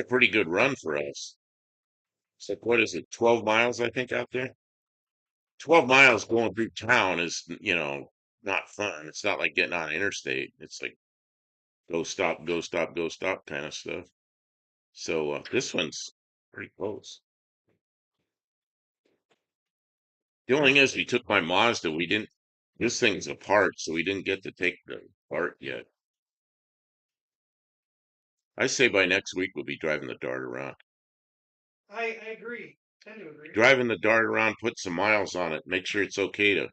pretty good run for us. It's like, what is it, 12 miles, I think, out there? 12 miles going through town is, not fun. It's not like getting on an interstate. It's like go stop, go stop, go stop kind of stuff. So this one's pretty close. The only thing is, we took my Mazda. We didn't. This thing's apart, so we didn't get to take the part yet. I say by next week we'll be driving the Dart around. I agree. Tend to agree. Driving the Dart around, put some miles on it, make sure it's okay to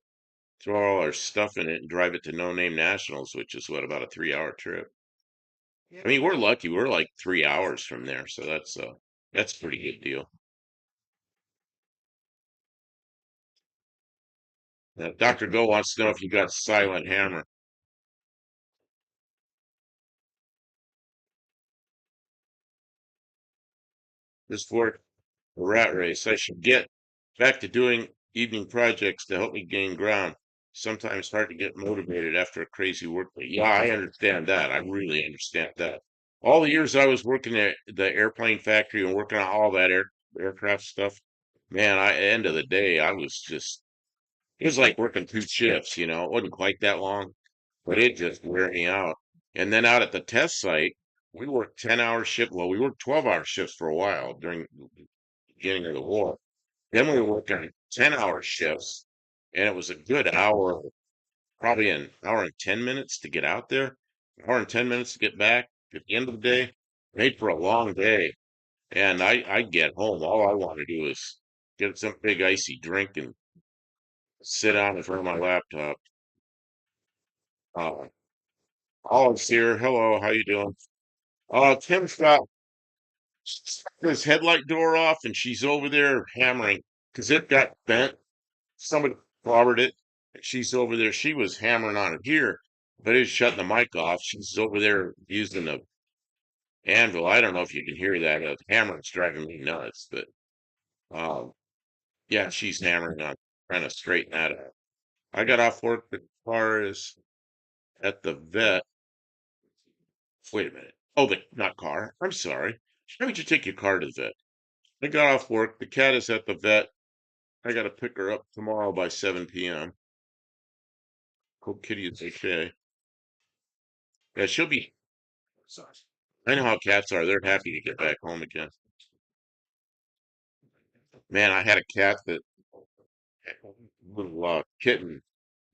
throw all our stuff in it and drive it to No Name Nationals, which is what, about a 3 hour trip. I Yep. mean, we're lucky. We're like 3 hours from there, so that's a pretty good deal. Dr. Go wants to know if you got Silent Hammer. This for a rat race. I should get back to doing evening projects to help me gain ground. Sometimes hard to get motivated after a crazy workday. Yeah, I understand that. I really understand that. All the years I was working at the airplane factory and working on all that aircraft stuff, man, end of the day, I was just it was like working two shifts, It wasn't quite that long, but it just wore me out. And then out at the test site, we worked 10-hour shift. Well, we worked 12-hour shifts for a while during the beginning of the war. Then we were working 10-hour shifts, and it was a good hour, probably an hour and 10 minutes to get out there, an hour and 10 minutes to get back. At the end of the day, made for a long day. And I get home. All I want to do is get some big icy drink and sit down in front of my laptop. Uh, Olive's here. Hello, how you doing? Tim's got his headlight door off, and she's over there hammering because it got bent. Somebody clobbered it. She's over there. She was hammering on it here, but it's shutting the mic off. She's over there using the anvil. I don't know if you can hear that. Hammering's driving me nuts, but um, yeah, she's hammering on trying to straighten that out. I got off work. The car is at the vet. Wait a minute. Oh, the not car. I'm sorry. Why would you take your car to the vet? I got off work. The cat is at the vet. I got to pick her up tomorrow by 7 p.m. Hope Kitty is okay. Yeah, she'll be. I know how cats are. They're happy to get back home again. Man, I had a cat that little kitten,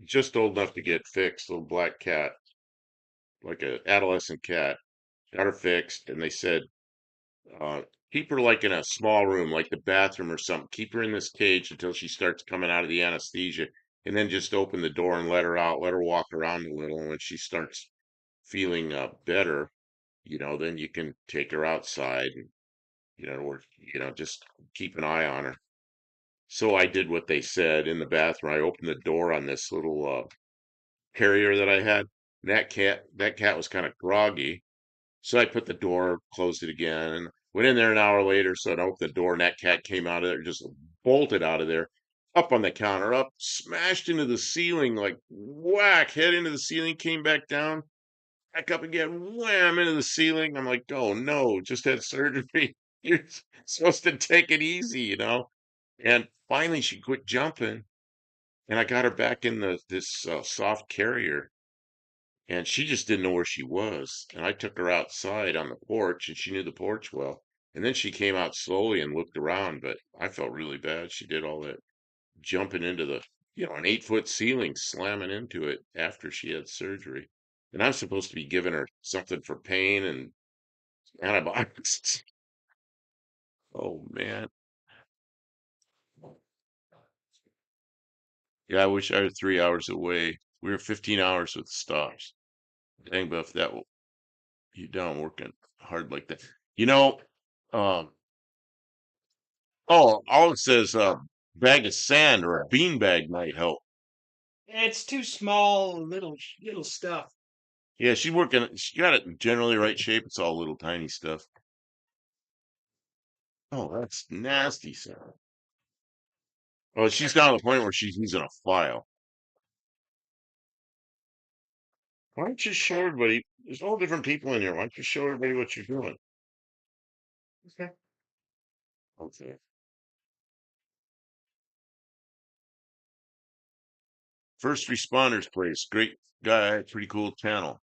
just old enough to get fixed, little black cat, like a adolescent cat. Got her fixed, and they said, uh, keep her like in a small room, like the bathroom or something. Keep her in this cage until she starts coming out of the anesthesia, and then just open the door and let her out, let her walk around a little. And when she starts feeling better, then you can take her outside and, or, just keep an eye on her. So I did what they said in the bathroom. I opened the door on this little carrier that I had. And that cat was kind of groggy. So I put the door, closed it again, and went in there an hour later. So I opened the door, and that cat came out of there, just bolted out of there, up on the counter, up, smashed into the ceiling, like whack, head into the ceiling, came back down, back up again, wham, into the ceiling. I'm like, oh no, just had surgery. You're supposed to take it easy. And finally, she quit jumping, and I got her back in this soft carrier, and she just didn't know where she was. And I took her outside on the porch, and she knew the porch well. And then she came out slowly and looked around, but I felt really bad. She did all that jumping into an 8 foot ceiling, slamming into it after she had surgery. And I'm supposed to be giving her something for pain and antibiotics. Oh man. Yeah, I wish I were 3 hours away. We were 15 hours with stops. Dang, Buff, that will you down working hard like that. You know, um, all it says, bag of sand or a bean bag might help. It's too small, little stuff. Yeah, she's working. She got it in generally right shape. It's all little tiny stuff. Oh, that's nasty, Sarah. Oh, she's down to the point where she's using a file. Why don't you show everybody? There's all different people in here. Why don't you show everybody what you're doing? Okay. Okay. First responders place. Great guy. Pretty cool channel.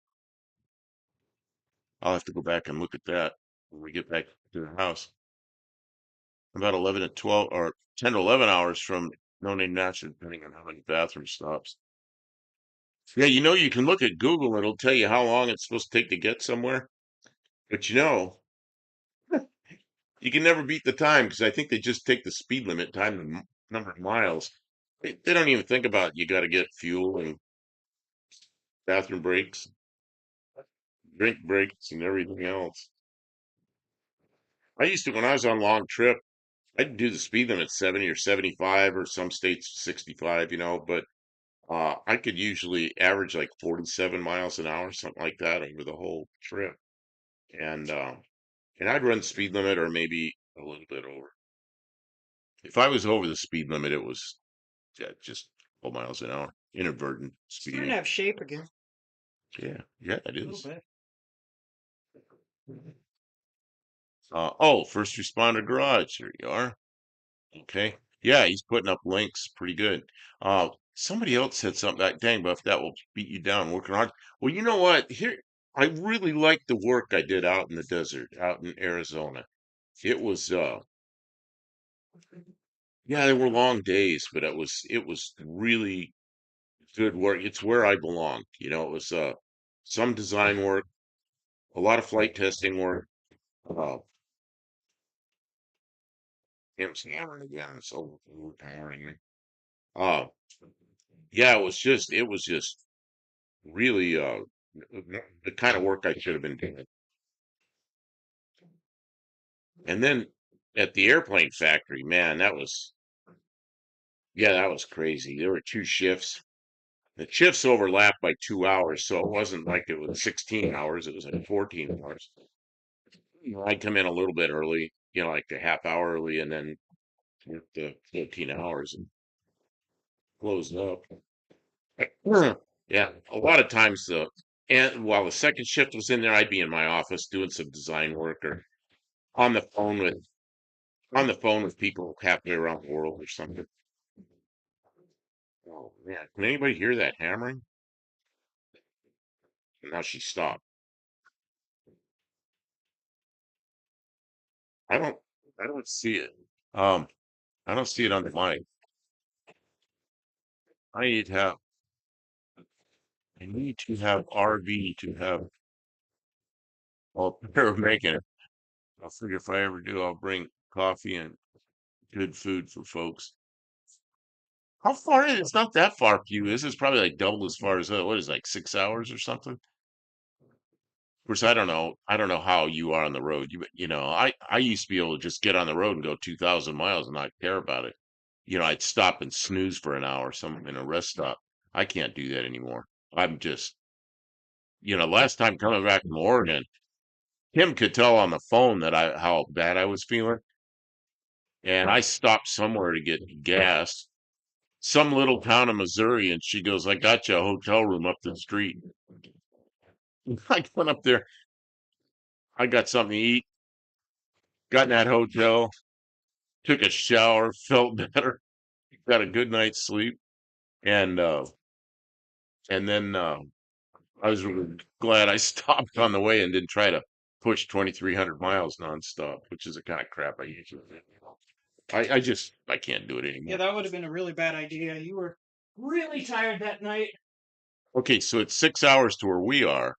I'll have to go back and look at that when we get back to the house. About 11 to 12 or 10 to 11 hours from No Name Natural, depending on how many bathroom stops. Yeah, you can look at Google and it'll tell you how long it's supposed to take to get somewhere. But you can never beat the time because I think they just take the speed limit time the number of miles. They don't even think about you got to get fuel and bathroom breaks, drink breaks, and everything else. I used to, when I was on long trip, I'd do the speed limit 70 or 75, or some states 65, but I could usually average like 47 miles an hour, something like that, over the whole trip. And I'd run speed limit or maybe a little bit over. If I was over the speed limit, it was just 12 miles an hour, inadvertent Starting to speeding. have shape again. Yeah, yeah, it A little is. bit. Oh, first responder garage. Here you are. Okay. Yeah, he's putting up links pretty good. Somebody else said something like, dang, Buff, that will beat you down working hard. Well, you know what? Here, I really liked the work I did out in the desert, out in Arizona. It was, yeah, there were long days, but it was really good work. It's where I belonged. It was, some design work, a lot of flight testing work. Uh, Him's hammering again. It's so overpowering me. Uh, yeah, it was just really the kind of work I should have been doing. And then at the airplane factory, man, that was crazy. There were two shifts. The shifts overlapped by 2 hours, so it wasn't like it was 16 hours, it was like 14 hours. I'd come in a little bit early, like a half hour early, and then work the 14 hours and close up. Yeah, a lot of times and while the second shift was in there, I'd be in my office doing some design work or on the phone with on the phone with people halfway around the world or something. Oh man, can anybody hear that hammering? And now she stopped. I don't I don't see it. Um, I don't see it on the mic. I need to have I need to have RV to have all pair of making it. I'll figure if I ever do, I'll bring coffee and good food for folks. How far is it? It's not that far for you, is it? It's probably like double as far as what is it, like 6 hours or something? Of course, I don't know. I don't know how you are on the road. I used to be able to just get on the road and go 2,000 miles and not care about it. I'd stop and snooze for an hour, some in a rest stop. I can't do that anymore. I'm just, last time coming back from Oregon, Kim could tell on the phone that how bad I was feeling, and I stopped somewhere to get gas, some little town in Missouri, and she goes, "I got you a hotel room up the street." I went up there, I got something to eat, got in that hotel, took a shower, felt better, got a good night's sleep, and then I was really glad I stopped on the way and didn't try to push 2,300 miles nonstop, which is the kind of crap I usually do. I can't do it Yeah, anymore. that would have been a really bad idea. You were really tired that night. Okay, so it's 6 hours to where we are,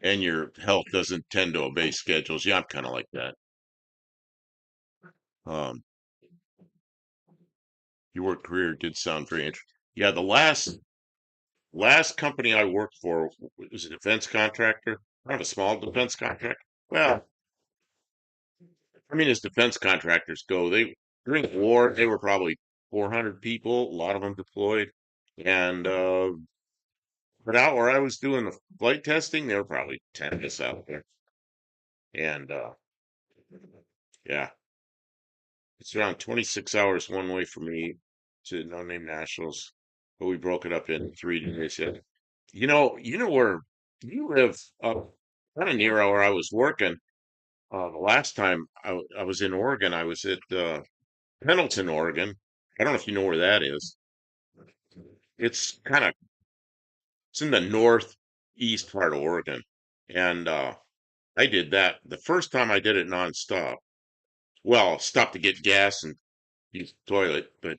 and your health doesn't tend to obey schedules. Yeah, I'm kind of like that. Um, your work career did sound very interesting. Yeah, the last company I worked for was a defense contractor. I have a small defense contractor. Well, I mean, as defense contractors go, during the war they were probably 400 people, a lot of them deployed, and but out where I was doing the flight testing, there were probably 10 of us out there, and Yeah, it's around 26 hours one way for me to No Name Nationals, but we broke it up in 3 days. Yeah. You know where you live up kind of near where I was working. The last time I was in Oregon, I was at Pendleton, Oregon. I don't know if you know where that is. It's kind of it's in the northeast part of Oregon, and I did that the first time I did it nonstop. Well, stopped to get gas and use the toilet, but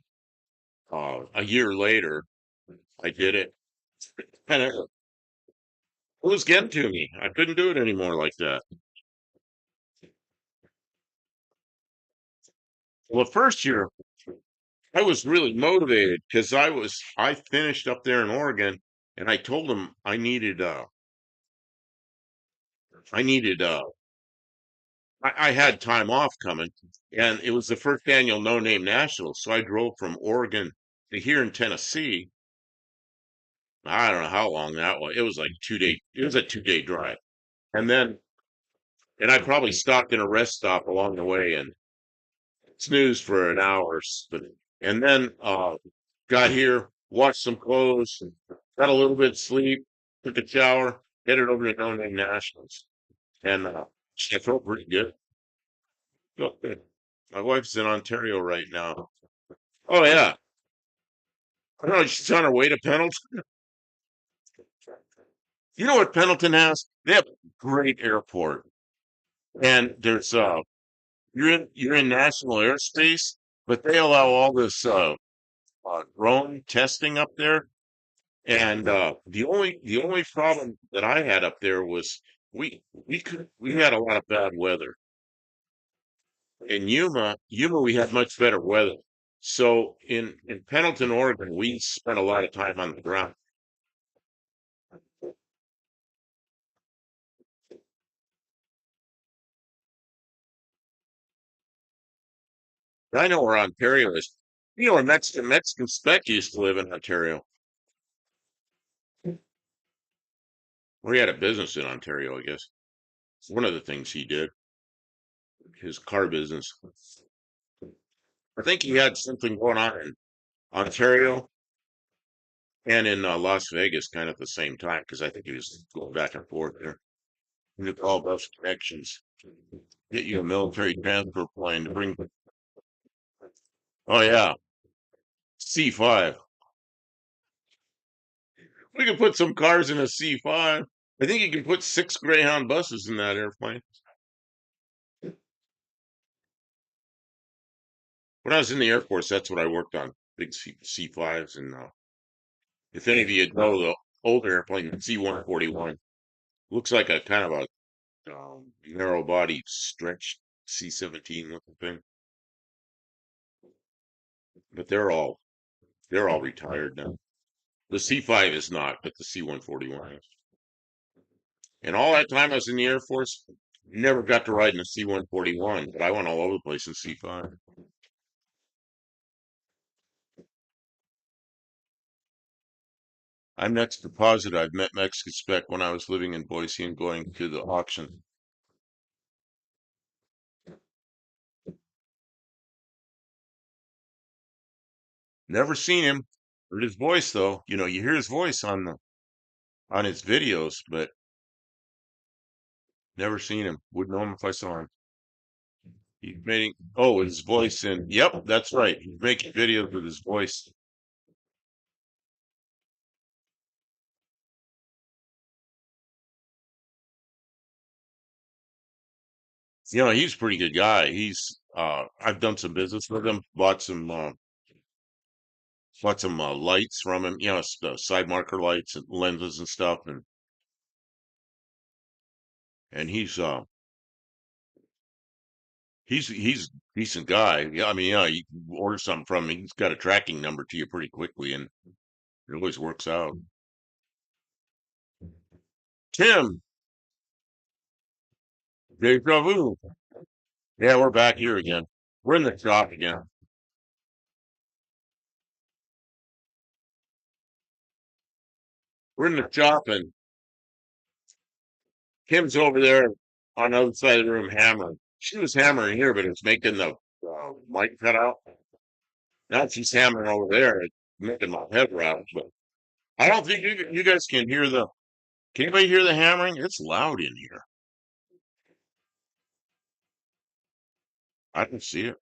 a year later I did it, and it was getting to me. I couldn't do it anymore like that. Well, the first year I was really motivated because I finished up there in Oregon, and I told them I had time off coming, and it was the first annual No Name National. So I drove from Oregon to here in Tennessee. I don't know how long that was. It was like 2 day. It was a 2 day drive, and and I probably stopped in a rest stop along the way and snoozed for an hour, and then got here, washed some clothes, got a little bit of sleep, took a shower, headed over to No Name Nationals, and I felt pretty good. Felt good. My wife's in Ontario right now. Oh yeah, I know she's on her way to Pendleton. You know what Pendleton has? They have a great airport, and there's you're in national airspace, but they allow all this drone testing up there. And the only problem that I had up there was we had a lot of bad weather. In Yuma we had much better weather. So in Pendleton, Oregon, we spent a lot of time on the ground. I know where Ontario is. You know where Mexican Spec used to live in Ontario. Well, he had a business in Ontario, I guess. It's one of the things he did, his car business. I think he had something going on in Ontario and in Las Vegas kind of at the same time because I think he was going back and forth there. You could all those connections. Get you a military transfer plane to bring. Oh yeah, C5. We could put some cars in a C5. I think you can put 6 Greyhound buses in that airplane. When I was in the Air Force, that's what I worked on. Big C5s, and if any of you know the older airplane, the C-141, looks like a kind of a narrow body stretched C-17 looking thing. But they're all retired now. The C5 is not, but the C-141 is. And all that time I was in the Air Force, never got to ride in a C-141, but I went all over the place in C5. I'm next to positive I've met Mexican Spec when I was living in Boise and going to the auction. Never seen him. Heard his voice though. You hear his voice on his videos, but never seen him. Wouldn't know him if I saw him. He's making his voice in. Yep, that's right. He's making videos with his voice. He's a pretty good guy. I've done some business with him, bought some lights from him, side marker lights and lenses and stuff, and he's a decent guy. Yeah, I mean, you can order something from him. He's got a tracking number to you pretty quickly, and it always works out. Tim, deja vu. Yeah, we're back here again. We're in the shop again. We're in the shop, and Tim's over there on the other side of the room hammering. She was hammering here, but it's making the mic cut out. Now she's hammering over there, it's making my head rattle. But I don't think you guys can hear the. Can anybody hear the hammering? It's loud in here. I can see it.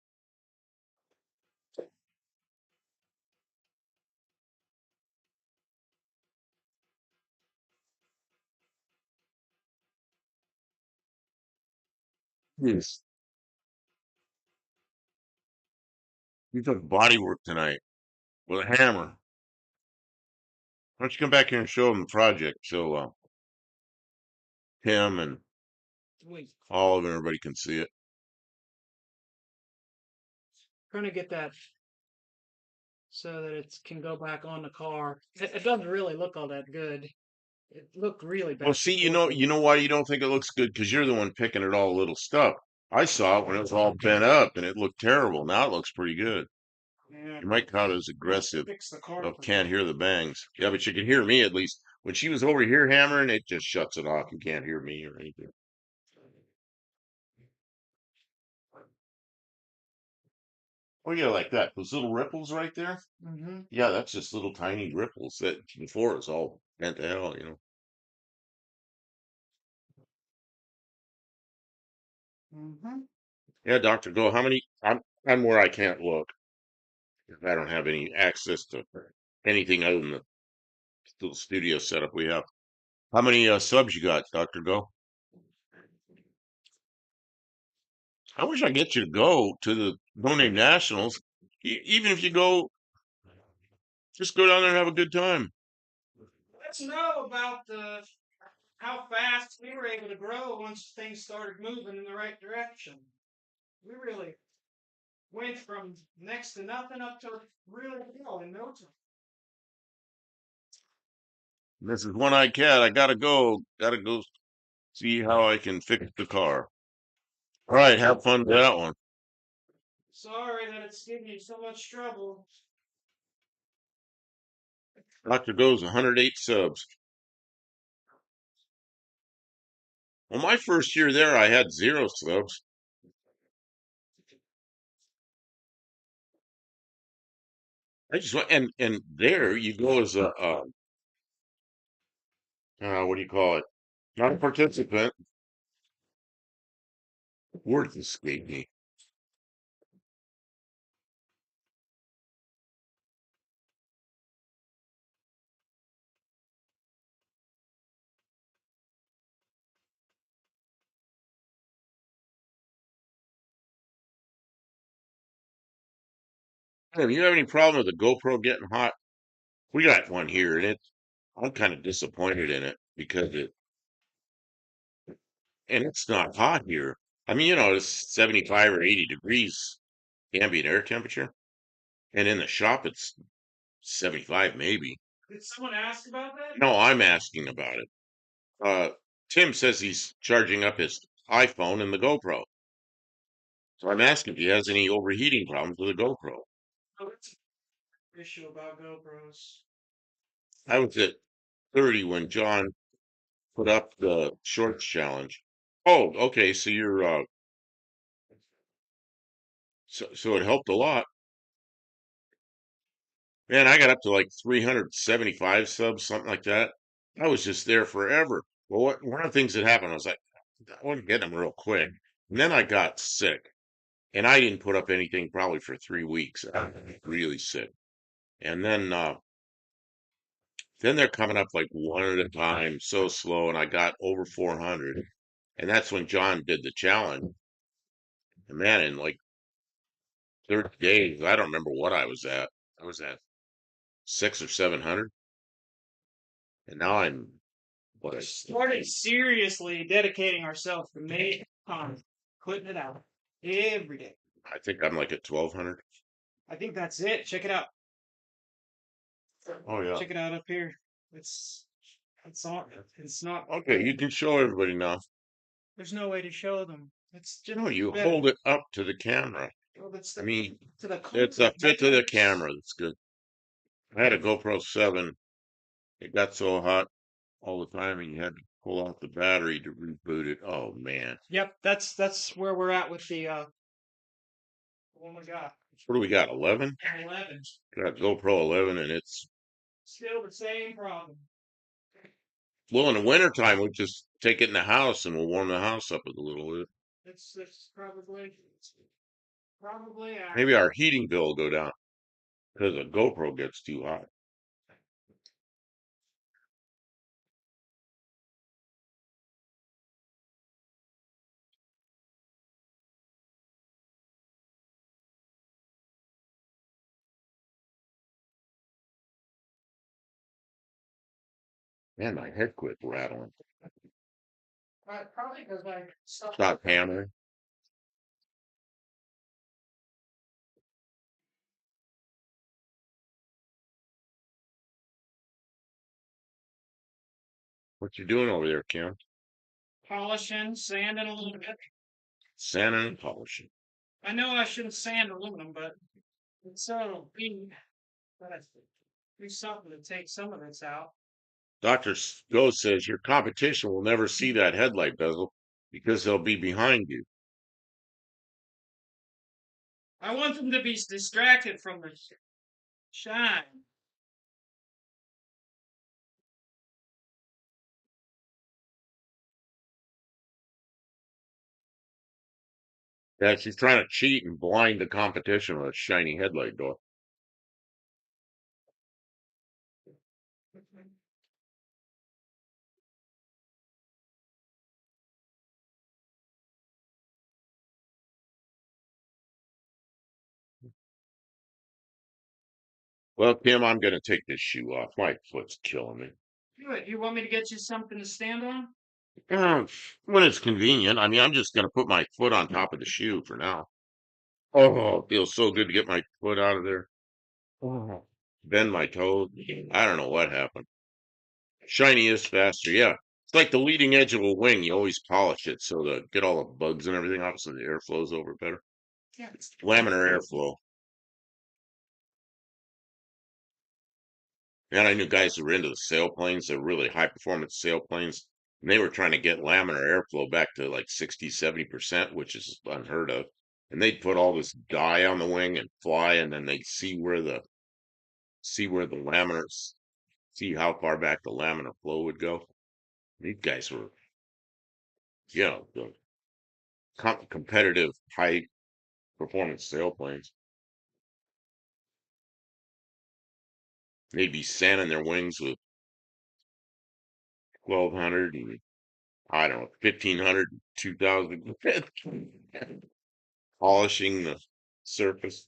Yes. You took body work tonight with a hammer. Why don't you come back here and show them the project so him and Wait, all of everybody can see it. trying to get that so that it can go back on the car. It doesn't really look all that good. It looked really Well, bad see, before. you know why you don't think it looks good? Because you're the one picking at all the little stuff. I saw it when it was all bent up and it looked terrible. Now it looks pretty good. Yeah, You might count it as aggressive. fix the car Of for can't hear the bangs. Yeah, but you can hear me at least. When she was over here hammering, it just shuts it off. You can't hear me or anything. Oh yeah, like that. Those little ripples right there. Mm-hmm. Yeah, that's just little tiny ripples that before it's all bent to hell, you know. Mm-hmm. Yeah, Doctor, go. How many? I'm where I can't look. I don't have any access to anything other than the little studio setup we have. How many subs you got, Doctor Go? I wish I could get you to go to the No Name Nationals. Even if you go, just go down there and have a good time. Let's know about the how fast we were able to grow once things started moving in the right direction. We really went from next to nothing up to really well in no time. This is One-Eyed Cat. I gotta go. Gotta go see how I can fix the car. All right, have fun with that one. Sorry that it's giving you so much trouble. Doctor Go's 108 subs. Well, my first year there, I had 0 subs. I just went and there you go as a what do you call it? Not a participant. Words escape me. Hey, you have any problem with the GoPro getting hot? We got one here, and I'm kind of disappointed in it because it's not hot here. I mean, you know, it's 75 or 80 degrees ambient air temperature, and in the shop it's 75 maybe. Did someone ask about that? No, I'm asking about it. Uh, Tim says he's charging up his iPhone and the GoPro. So I'm asking if he has any overheating problems with the GoPro. Oh, it's an issue about GoPros. I was at 30 when John put up the shorts challenge. Oh, okay. So you're so it helped a lot. Man, I got up to like 375 subs, something like that. I was just there forever. Well, one of the things that happened, I was like, I want to get them real quick. And then I got sick, and I didn't put up anything probably for 3 weeks. I was really sick. And then they're coming up like one at a time, so slow, and I got over 400. And that's when John did the challenge. And man, in like 30 days, I don't remember what I was at. I was at 600 or 700, and now I'm what? We started seriously dedicating ourselves to making content, putting it out every day. I think I'm like at 1200. I think that's it. Check it out. Oh yeah. Check it out up here. It's it's not it's not Okay, you can show everybody now. there's no way to show them. It's just No, you better. hold it up to the camera. Well, that's I the mean, to the it's a content fit to the makers. camera. That's good. I had a GoPro 7. It got so hot all the time, and you had to pull out the battery to reboot it. Oh man. Yep, that's where we're at with the oh my god, What do we got? 11? 11. Got GoPro 11 and it's Still the same problem. well in the wintertime we'll just take it in the house and we'll warm the house up a little bit. That's probably Maybe accurate. our heating bill will go down because the GoPro gets too hot. Man, my head quit rattling. Probably because I Stop hammering. What you doing over there, Kim? polishing, sanding a little bit. Sanding and polishing. I know I shouldn't sand aluminum, but it's so big that I do something to take some of this out. Dr. Go says your competition will never see that headlight bezel because they'll be behind you. I want them to be distracted from the shine. Yeah, she's trying to cheat and blind the competition with a shiny headlight door. Well, Kim, I'm going to take this shoe off. My foot's killing me. Good. You want me to get you something to stand on? Uh, when it's convenient. I mean, I'm just going to put my foot on top of the shoe for now. Oh, it feels so good to get my foot out of there. Oh. Bend my toes. I don't know what happened. Shiny is faster. Yeah. It's like the leading edge of a wing. You always polish it so to get all the bugs and everything off so the air flows over better. Yeah. Laminar airflow. And I knew guys who were into the sailplanes. They're really high performance sailplanes. And they were trying to get laminar airflow back to like 60, 70%, which is unheard of. And they'd put all this dye on the wing and fly, and then they'd see where the laminars, see how far back the laminar flow would go. These guys were, you know, the competitive high performance sailplanes. They'd be sanding their wings with 1200 and I don't know, 1500, 2000, polishing the surface.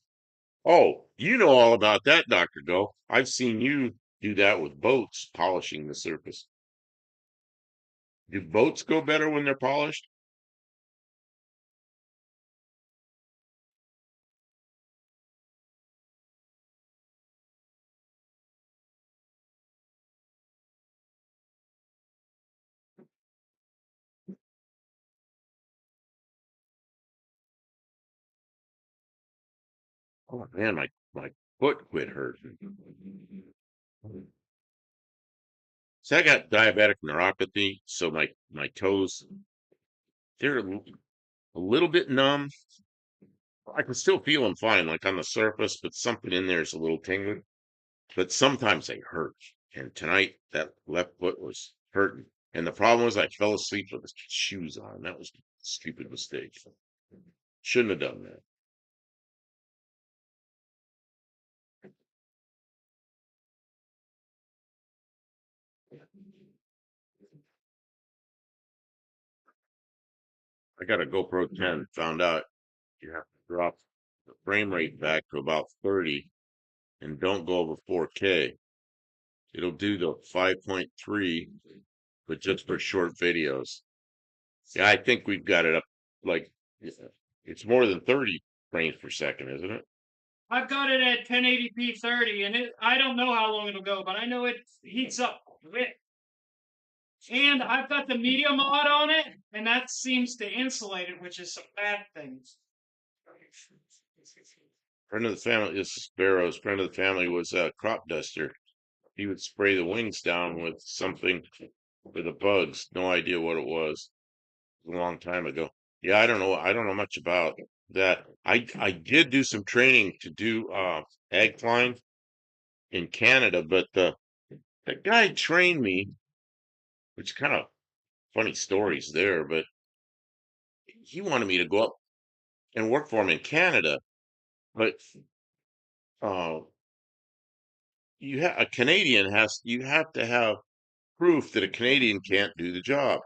Oh, you know all about that, Dr. Go. I've seen you do that with boats, polishing the surface. Do boats go better when they're polished? Oh man, my foot quit hurting. So I got diabetic neuropathy, so my toes they're a little bit numb. I can still feel them fine, like on the surface, but something in there is a little tingling. But sometimes they hurt. And tonight that left foot was hurting. And the problem was I fell asleep with the shoes on. That was a stupid mistake. Shouldn't have done that. I got a GoPro 10, found out you have to drop the frame rate back to about 30 and don't go over 4K. It'll do the 5.3, but just for short videos. Yeah, I think we've got it up like it's more than 30 frames per second, isn't it? I've got it at 1080p 30, and I don't know how long it'll go, but I know it heats up quick. And I've got the media mod on it, and that seems to insulate it, which is some bad things. Friend of the family, this is Sparrow's friend of the family was a crop duster. He would spray the wings down with something for the bugs. No idea what it was. A long time ago. Yeah, I don't know. I don't know much about that. I did do some training to do ag flying in Canada, but the guy trained me, which kind of funny stories there, but he wanted me to go up and work for him in Canada, but uh a Canadian has you have to have proof that a Canadian can't do the job.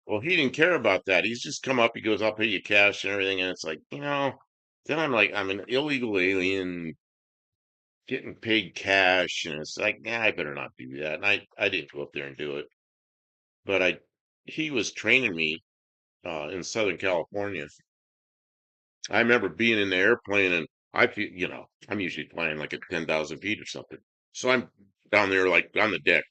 Well, he didn't care about that. He's just come up, he goes, I'll pay you cash and everything, and it's like, then I'm like, I'm an illegal alien getting paid cash, and it's like, nah, I better not do that. And I didn't go up there and do it. But he was training me in Southern California. I remember being in the airplane, and I feel, I'm usually flying like at 10,000 feet or something. So I'm down there like on the deck.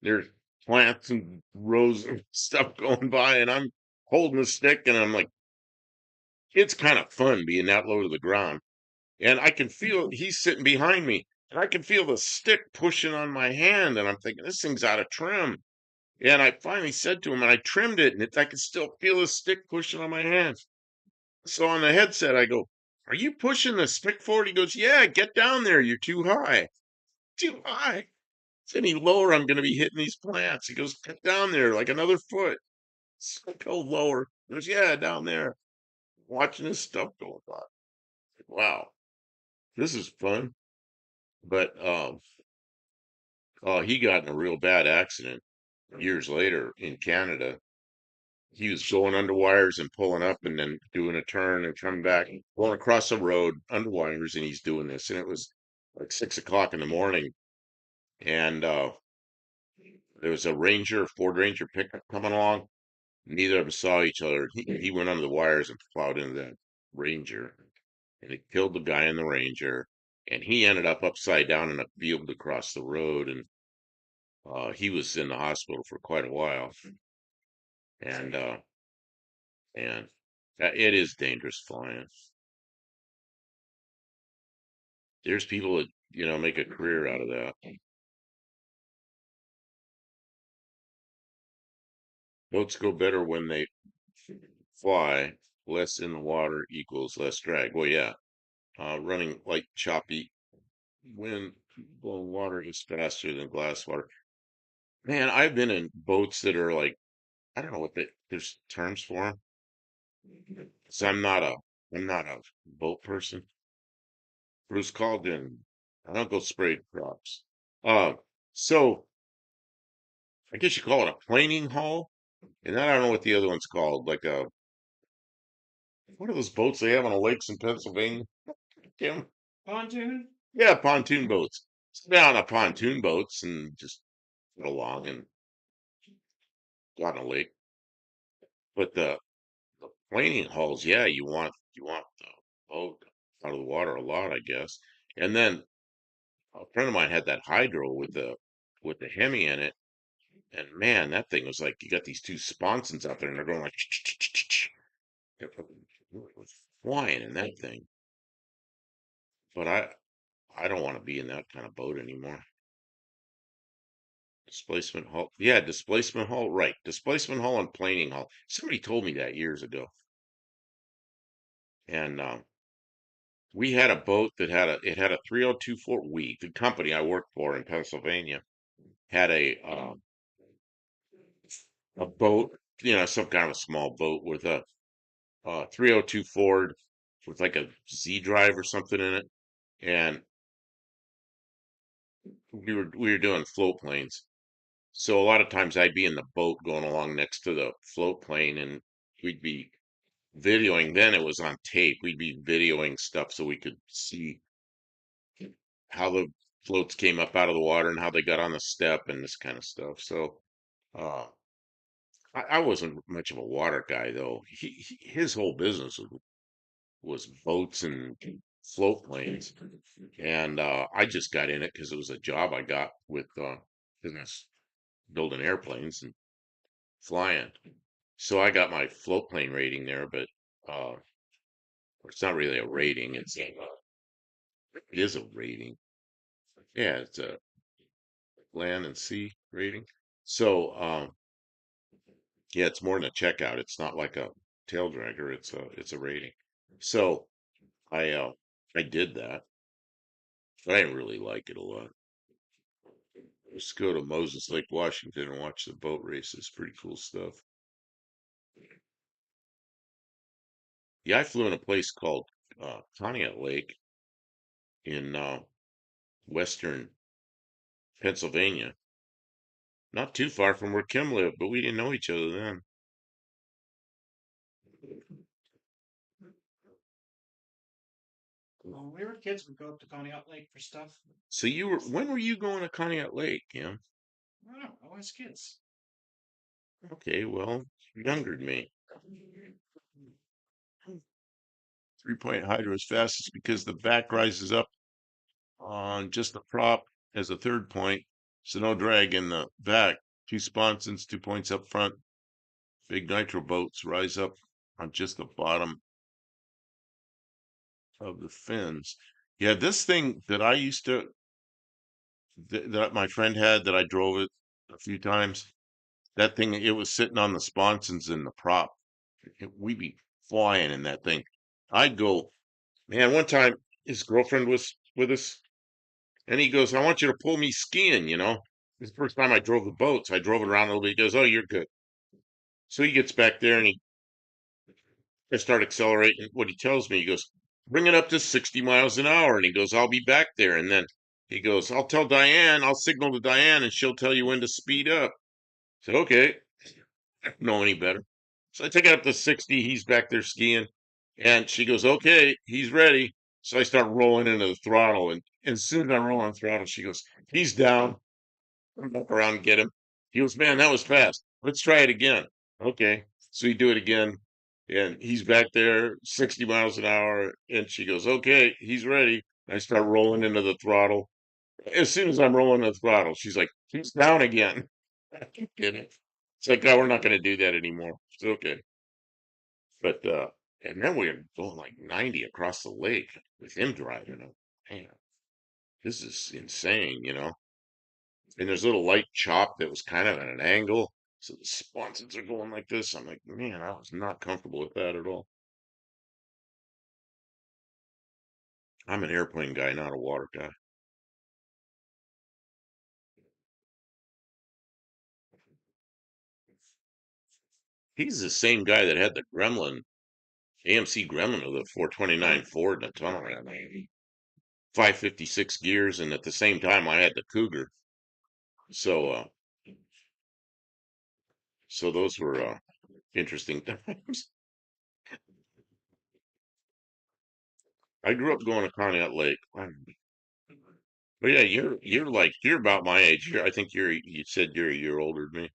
There's plants and rows of stuff going by, and I'm holding the stick, and I'm like, it's kind of fun being that low to the ground. And I can feel he's sitting behind me, and I can feel the stick pushing on my hand, and I'm thinking, this thing's out of trim. And I finally said to him, and I trimmed it, and I could still feel the stick pushing on my hand. So on the headset, I go, are you pushing the stick forward? He goes, yeah, get down there. You're too high. Too high. Any lower, I'm going to be hitting these plants. He goes, get down there like another foot. So I go lower. He goes, yeah, down there. Watching this stuff go by. Wow, this is fun. But he got in a real bad accident years later in Canada. He was going under wires and pulling up and then doing a turn and coming back, going across the road under wires, and he's doing this. And it was like 6 o'clock in the morning, and there was a Ford Ranger pickup coming along. Neither of them saw each other. He went under the wires and plowed into that Ranger, and it killed the guy in the Ranger. And he ended up upside down in a field across the road, and he was in the hospital for quite a while. And and it is dangerous flying. There's people that make a career out of that. Boats go better when they fly. Less in the water equals less drag. Well, yeah. Running light, choppy wind, blowing water is faster than glass water. Man, I've been in boats that are like, I don't know there's terms for them. So I'm not a boat person. Bruce called in. I don't go spray props. Uh, so I guess you call it a planing hull. And then I don't know what the other one's called. Like what are those boats they have on the lakes in Pennsylvania? Tim? Pontoon? Yeah, pontoon boats. Sit down on pontoon boats and just get along and go on a lake. But the planing hulls, yeah, you want the boat out of the water a lot, I guess. And then a friend of mine had that hydro with the Hemi in it, and man, that thing was like you got these two sponsons out there, and they're going like it was flying in that thing. But I don't want to be in that kind of boat anymore. Displacement hull, yeah, displacement hull, right? Displacement hull and planing hull. Somebody told me that years ago, and we had a boat that had a 3024. The company I worked for in Pennsylvania had a boat, some kind of a small boat with a 302 Ford with like a Z drive or something in it, and we were doing float planes. So a lot of times I'd be in the boat going along next to the float plane, and we'd be videoing. Then it was on tape. We'd be videoing stuff so we could see how the floats came up out of the water and how they got on the step and this kind of stuff. So uh, I wasn't much of a water guy though. His whole business was boats and float planes, and I just got in it because it was a job I got with business building airplanes and flying. So I got my float plane rating there, but uh, it's not really a rating. It is a rating. Yeah, it's a land and sea rating. So Yeah, it's more than a checkout. It's not like a tail dragger. It's a rating. So I did that, but I didn't really like it a lot. Let's go to Moses Lake, Washington, and watch the boat races. Pretty cool stuff. Yeah, I flew in a place called Pontiac Lake in western Pennsylvania, not too far from where Kim lived, but we didn't know each other then. When we were kids, we'd go up to Conneaut Lake for stuff. So when were you going to Pontiac Lake, Kim? I don't know, I was kids. Okay, well, younger than me. 3-point hydro is fastest because the back rises up on just the prop as a third point, so no drag in the back. Two sponsons, 2 points up front. Big nitro boats rise up on just the bottom of the fins. Yeah, this thing that I used to that my friend had that I drove it a few times. That thing, it was sitting on the sponsons in the prop. We'd be flying in that thing. I'd go, man. One time, his girlfriend was with us, and he goes, "I want you to pull me skiing." It's the first time I drove the boat, so I drove it around a little bit. He goes, "Oh, you're good." So he gets back there and I start accelerating. What he tells me, he goes, "Bring it up to 60 miles an hour." And he goes, "I'll be back there." And then he goes, "I'll tell Diane, I'll signal to Diane and she'll tell you when to speed up." So, okay, I don't know any better. So I take it up to 60. He's back there skiing. And she goes, "Okay, he's ready." So I start rolling into the throttle. And as soon as I roll on throttle, she goes, "He's down." I look around and get him. He goes, "Man, that was fast. Let's try it again." Okay. So we do it again. And he's back there 60 miles an hour. And she goes, "Okay, he's ready." I start rolling into the throttle. As soon as I'm rolling the throttle, she's like, "He's down again." Kidding. It's like, "Oh, we're not going to do that anymore." It's okay. But, and then we are going like 90 across the lake with him driving. Man, this is insane. And there's a little light chop that was kind of at an angle. So the sponsons are going like this. I'm like, man, I was not comfortable with that at all. I'm an airplane guy, not a water guy. He's the same guy that had the Gremlin, AMC Gremlin with a 429 Ford in a tunnel ran 556 gears. And at the same time, I had the Cougar. So, so those were interesting times. I grew up going to Conneaut Lake. But yeah, you're about my age. I think you said you're a year older than me.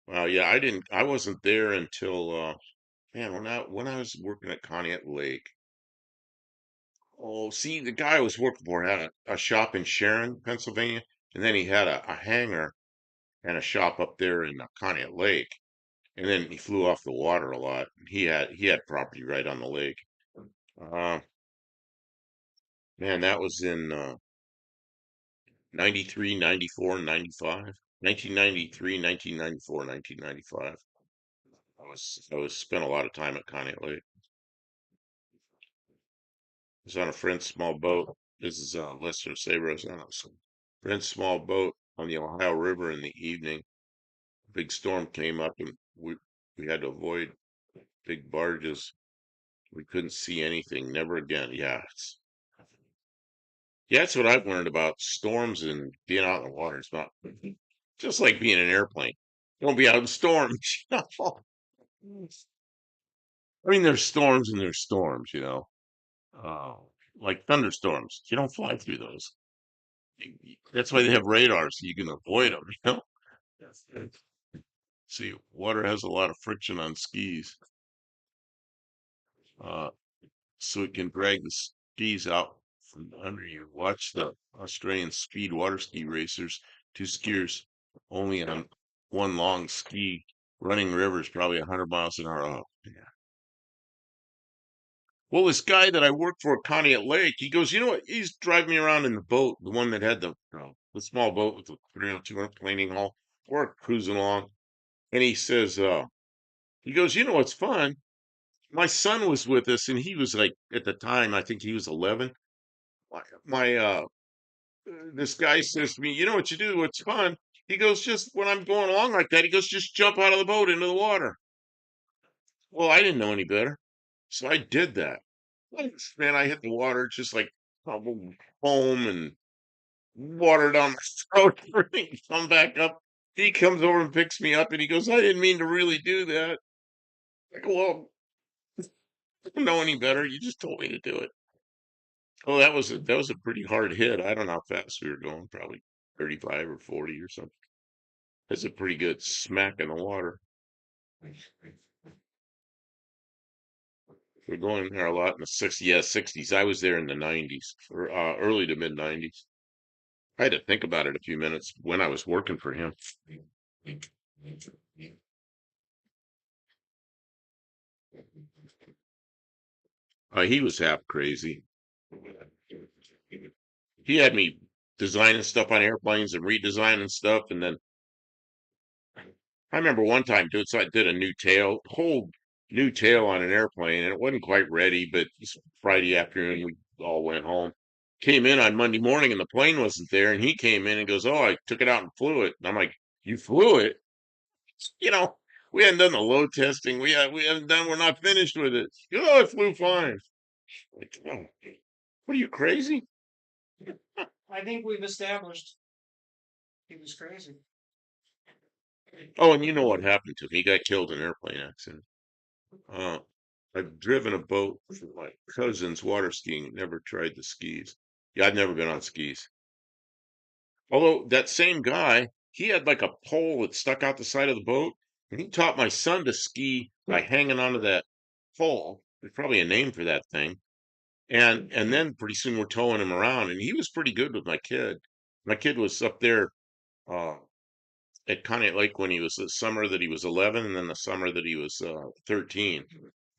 Well, yeah, I wasn't there until man, when I was working at Conneaut Lake. Oh, see, the guy I was working for had a shop in Sharon, Pennsylvania, and then he had a hangar and a shop up there in Conneaut Lake. And then he flew off the water a lot. He had property right on the lake. Uh, man, that was in 93, 94, 95. 1993, 1994, 1995. I was spent a lot of time at Conneaut Lake. I was on a friend's small boat. This is Lester Sabre. I was on a friend's small boat on the Ohio River in the evening. Big storm came up and we had to avoid big barges. We couldn't see anything. Never again. Yeah, yeah, that's what I've learned about storms and being out in the water. It's not just like being in an airplane. Don't be out in storms. I mean, there's storms and there's storms. Uh, like thunderstorms. You don't fly through those. That's why they have radar so you can avoid them. Yes. See, water has a lot of friction on skis, uh, so it can drag the skis out from under you. Watch the Australian speed water ski racers, two skiers only on one long ski, running rivers probably 100 miles an hour. Oh, yeah. Well, this guy that I worked for at Conneaut Lake, he goes, you know what? He's driving me around in the boat, the one that had the small boat with the 302 planing hull. We're cruising along. And he says, he goes, you know what's fun? My son was with us, and he was like, at the time, I think he was 11. My this guy says to me, you know what you do? What's fun? He goes, just when I'm going along like that, he goes, just jump out of the boat into the water. Well, I didn't know any better, so I did that. Man, I hit the water just like foam and water down my throat. Everything come back up. He comes over and picks me up, and he goes, I didn't mean to really do that. I go, well, I don't know any better. You just told me to do it. Oh, that was a pretty hard hit. I don't know how fast we were going, probably 35 or 40 or something. That's a pretty good smack in the water. We're going there a lot in the 60s. Yeah, 60s. I was there in the 90s or early to mid 90s. I had to think about it a few minutes when I was working for him. He was half crazy. He had me designing stuff on airplanes and redesigning stuff, and then I remember one time, dude, so I did a whole new tail on an airplane, and it wasn't quite ready, but it's Friday afternoon, we all went home. Came in on Monday morning, and the plane wasn't there, and he came in and goes, oh, I took it out and flew it. And I'm like, you flew it? You know, we hadn't done the load testing. We haven't done, we're not finished with it. Oh, it flew fine. Like, oh, what are you, crazy? I think we've established he was crazy. Oh, and you know what happened to him? He got killed in an airplane accident. Uh, I've driven a boat for my cousin's water skiing, never tried the skis. Yeah, I've never been on skis. Although that same guy, he had like a pole that stuck out the side of the boat, and he taught my son to ski by hanging onto that pole. There's probably a name for that thing. And then pretty soon we're towing him around, and he was pretty good with my kid. My kid was up there uh, at Conneaut Lake when he was the summer that he was 11, and then the summer that he was 13.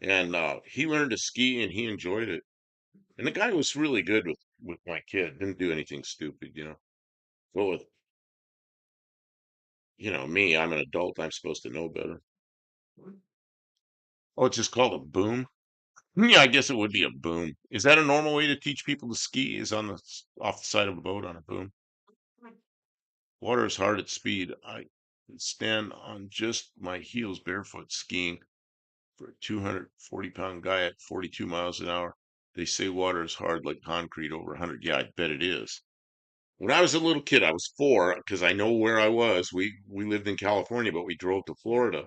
And he learned to ski, and he enjoyed it. And the guy was really good with my kid. Didn't do anything stupid, you know. Well, with me, I'm an adult. I'm supposed to know better. Oh, it's just called a boom. Yeah, I guess it would be a boom. Is that a normal way to teach people to ski? Is off the side of a boat on a boom? Water is hard at speed. I can stand on just my heels barefoot skiing for a 240-pound guy at 42 miles an hour. They say water is hard like concrete over 100. Yeah, I bet it is. When I was a little kid, I was 4 because I know where I was. We lived in California, but we drove to Florida.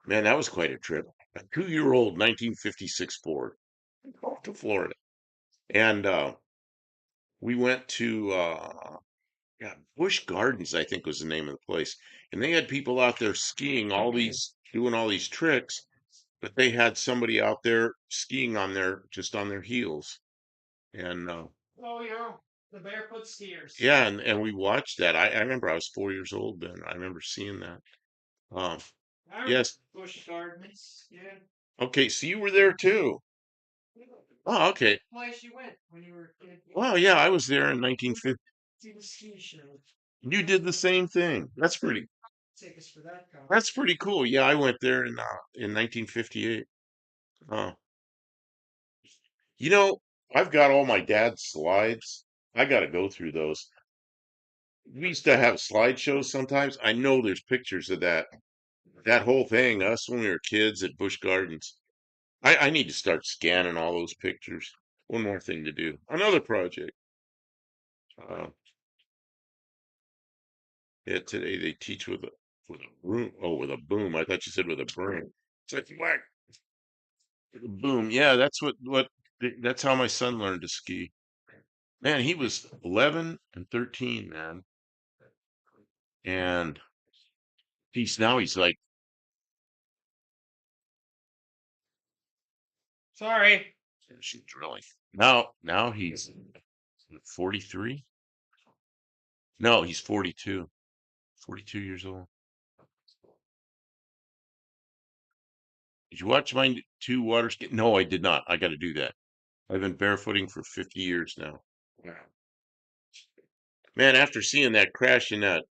Man, that was quite a trip. A 2-year-old 1956 Ford off to Florida. And we went to yeah, Busch Gardens, I think was the name of the place. And they had people out there skiing doing all these tricks, but they had somebody out there skiing just on their heels. And Oh yeah, the barefoot skiers. yeah, and we watched that. I remember I was 4 years old then. I remember seeing that. Um, I remember yes. Busch Gardens. Yeah. Okay, so you were there too. Oh, okay. Place you went when you were a kid. Well, yeah, I was there in 1950. See the ski show. You did the same thing. Take us for that That's pretty cool. Yeah, I went there in 1958. Oh, you know, I've got all my dad's slides. I got to go through those. We used to have slideshows sometimes. I know there's pictures of that whole thing, us when we were kids at Busch Gardens. I need to start scanning all those pictures. One more thing to do. Another project. Uh, yeah, today they teach with a broom. Oh, with a boom. I thought you said with a broom. It's like whack. With a boom. Yeah, that's how my son learned to ski. Man, he was 11 and 13, man. And he's like, Sorry. she's drilling. Now he's 43. No, he's 42. 42 years old. Did you watch my two water ski? No, I did not. I got to do that. I've been barefooting for 50 years now. Wow. Man, after seeing that crash in that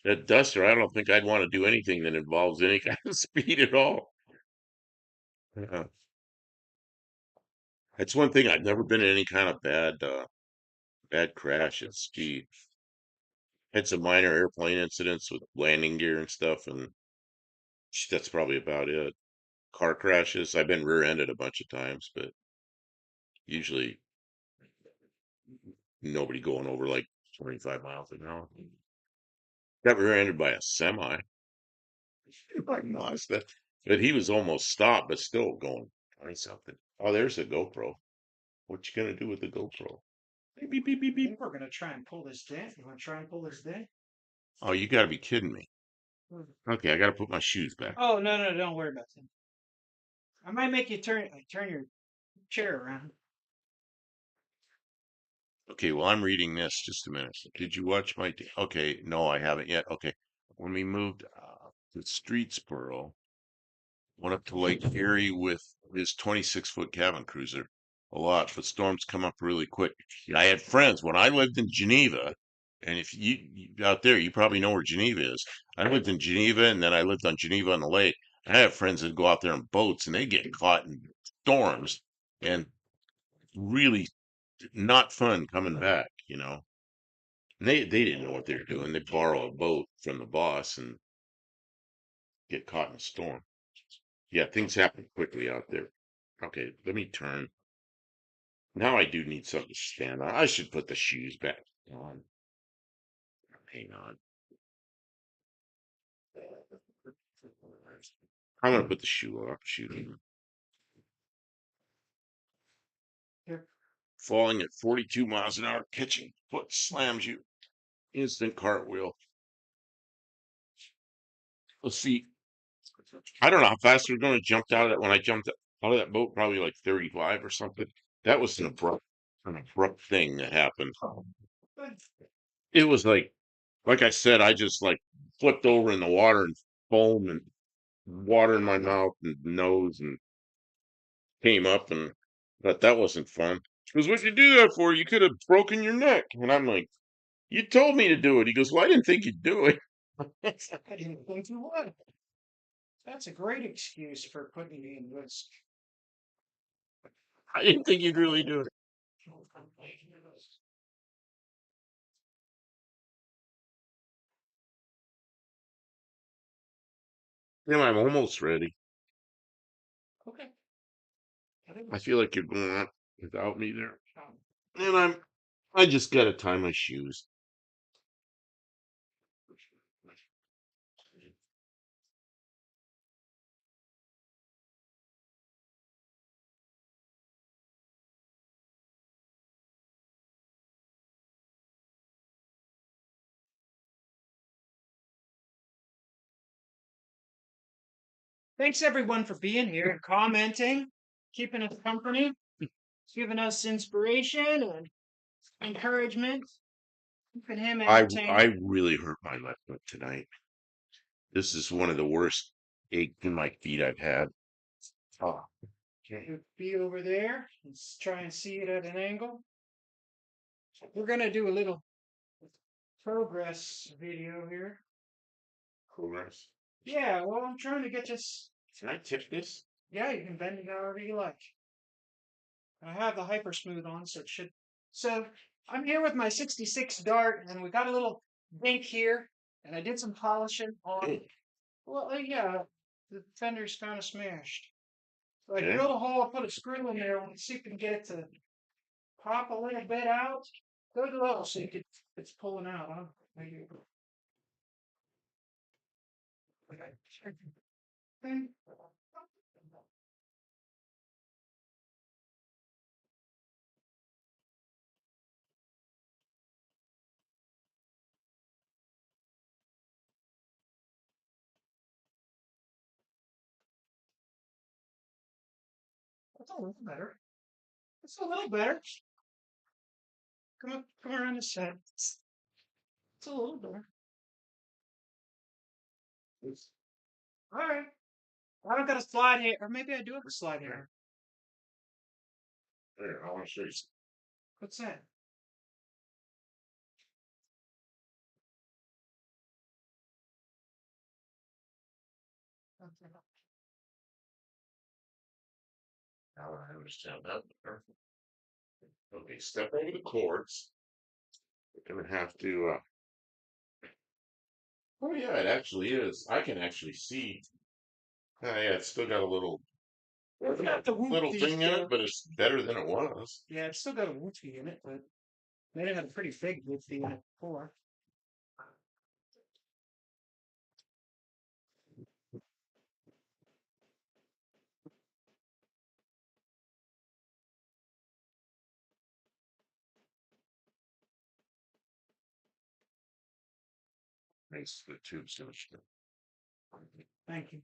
That duster, I don't think I'd want to do anything that involves any kind of speed at all. Uh, That's one thing. I've never been in any kind of bad crash at speed. Had some minor airplane incidents with landing gear and stuff, and that's probably about it. Car crashes, I've been rear-ended a bunch of times, but usually nobody going over like 25 miles an hour. Got rear-ended by a semi. Like, no, but he was almost stopped, but still going 20 something. Oh, there's a GoPro. What you gonna do with the GoPro? Beep, beep, beep, beep, I beep. think we're gonna try and pull this dent. You want to try and pull this dent? Oh, you gotta be kidding me. Okay, I gotta put my shoes back. Oh no, no, don't worry about it. I might make you turn your chair around. Okay, well, I'm reading this. Just a minute. Did you watch my? Okay, no, I haven't yet. Okay, when we moved to Streetsboro, went up to Lake Erie with his 26-foot cabin cruiser a lot, but storms come up really quick. I had friends when I lived in Geneva, and if out there, you probably know where Geneva is. I lived in Geneva, and then I lived on Geneva on the lake. I have friends that go out there in boats, and they get caught in storms, and really not fun coming back. And they didn't know what they were doing. They borrow a boat from the boss and get caught in a storm. Yeah, things happen quickly out there. Okay, let me turn. Now I do need something to stand on. I should put the shoes back on. Hang on. I'm gonna put the shoe on. Here. Falling at 42 miles an hour, catching foot slams you. Instant cartwheel. Let's see. I don't know how fast we're going to jump out of that. When I jumped out of that boat, probably like 35 or something. That was an abrupt thing that happened. It was like I said, I just like flipped over in the water and foam and water in my mouth and nose and came up, and but that wasn't fun. Because what you do that for? You could have broken your neck. And I'm like, you told me to do it. He goes, well, I didn't think you'd do it. I didn't think you would. That's a great excuse for putting me in risk. I didn't think you'd really do it. Yeah, I'm almost ready. Okay. I feel like you're going up without me there. And I just gotta tie my shoes. Thanks everyone for being here and commenting, keeping us company, giving us inspiration and encouragement, keeping him I entertained. really hurt my left foot tonight. This is one of the worst aches in my feet I've had. Oh, Okay, be over there. Let's try and see it at an angle. We're gonna do a little progress video here. progress. Yeah, well, I'm trying to get this. Can I tip this? Yeah, you can bend it however you like. I have the hyper smooth on, so it should. So I'm here with my 66 Dart, and we got a little dink here, and I did some polishing on. Well, yeah, the fender's kind of smashed. So I Okay. drilled a hole, I put a screw in there, and see if we can get it to pop a little bit out. Go low so you can, it's pulling out, huh? Maybe. Okay. That's a little better. It's a little better. Come around this side. It's a little better. All right. I don't got a slide here, or maybe I do have a slide here. There, I want to show you. What's that? understand that better. Okay, step over the cords. We're gonna have to. Oh yeah, it actually is. I can actually see. Yeah, it's still got a It's got the little whoopsie thing in it, still. but it's better than it was. Yeah, it's still got a whoopsie in it, but they had a pretty big whoopsie in it before. Makes the tubes finished. Thank you.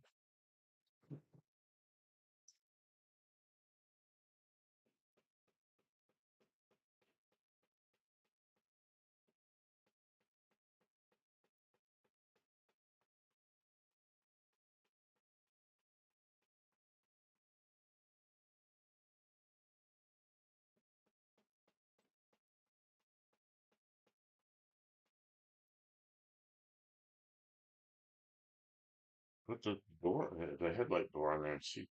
Put the headlight door on there and see.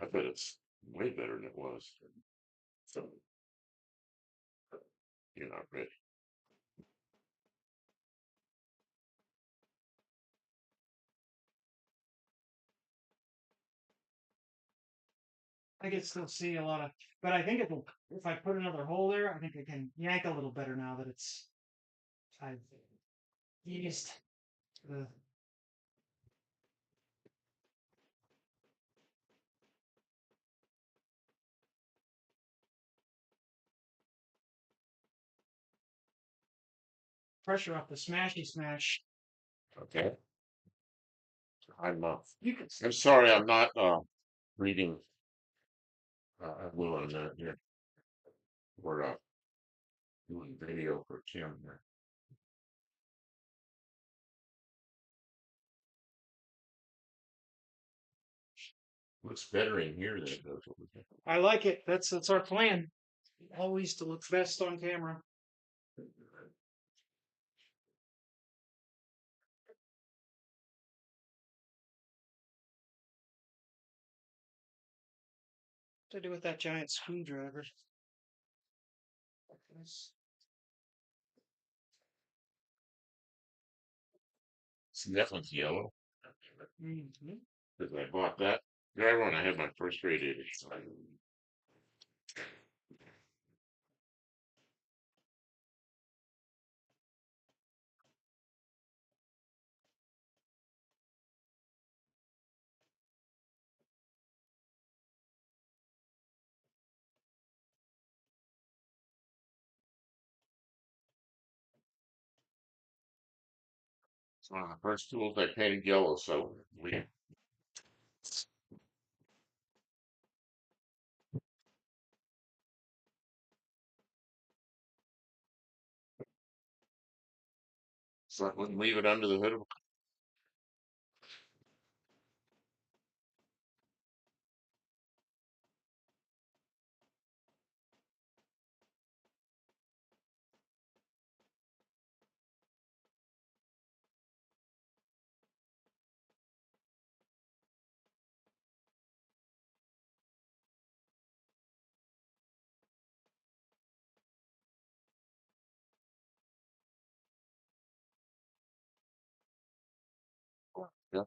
I bet it's way better than it was. So you're not ready. I can still see a lot of, but I think it'll. If I put another hole there, I think I can yank a little better now that I've eased the. Pressure off the smashy smash. Okay. I'm You can. I'm sorry, I'm not reading. I will in a minute here. We're doing video for Kim here. Looks better in here than it does over there. I like it. That's our plan. Always to look best on camera. What to do with that giant screwdriver? See, that one's yellow. Mm-hmm. Because I bought that driver when I had my first radiator. It's one of the first tools I painted yellow, so we so I wouldn't leave it under the hood of a. I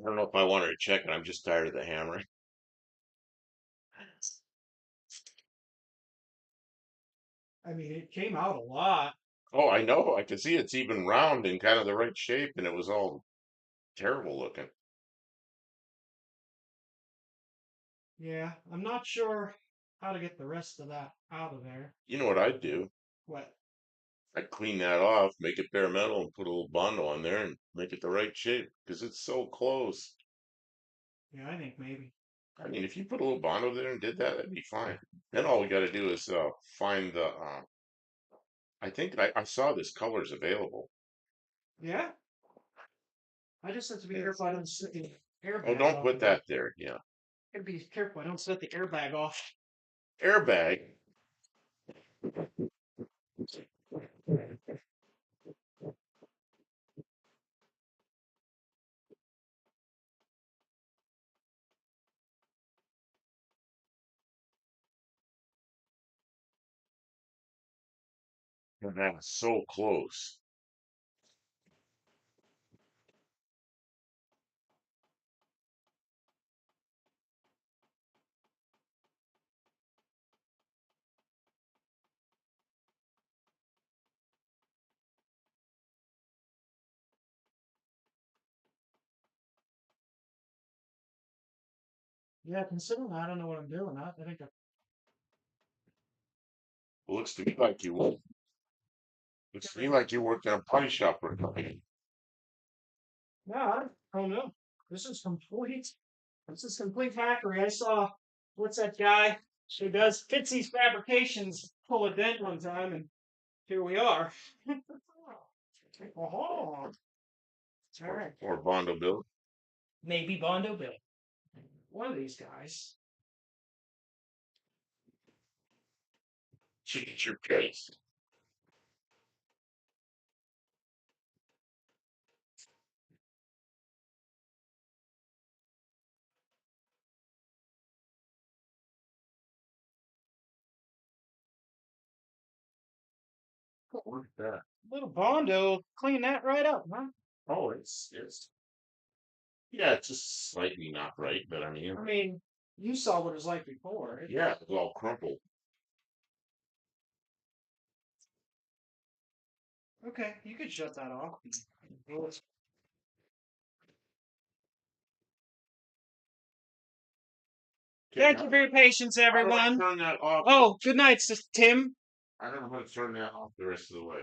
don't know if I wanted to check it. I'm just tired of the hammering. I mean, it came out a lot. Oh, I know. I can see it's even round and kind of the right shape, and it was all terrible looking. Yeah, I'm not sure how to get the rest of that out of there. You know what I'd do? What? I'd clean that off, make it bare metal, and put a little Bondo on there and make it the right shape because it's so close. Yeah, I think maybe. I mean, if you put a little Bondo there and did that, that'd be fine. Then all we got to do is find the. I think I saw this color's available. Yeah, I just have to be careful I don't set the Oh, airbag don't off put of there. that there. Yeah, Gotta be careful I don't set the airbag off. airbag. And that's so close. Yeah, considering I don't know what I'm doing, I think It looks to me like you looks to me like you worked in a pie shop or something. no, I don't know. This is complete. This is complete hackery. I saw what's that guy who does Fitzy's Fabrications pull a dent one time, and here we are. Oh, all right. Or Bondo Bill. Maybe Bondo Bill. One of these guys. Cheat your face. What's that? Little Bondo, clean that right up, huh? Oh, it's yeah, it's just slightly not right, but I mean, I mean, you saw what it was like before. yeah, it's all crumpled. Okay, you could shut that off. Okay, Thank you for your patience, how do I everyone. turn that off? Oh, good night, Tim. I don't know how to turn that off the rest of the way.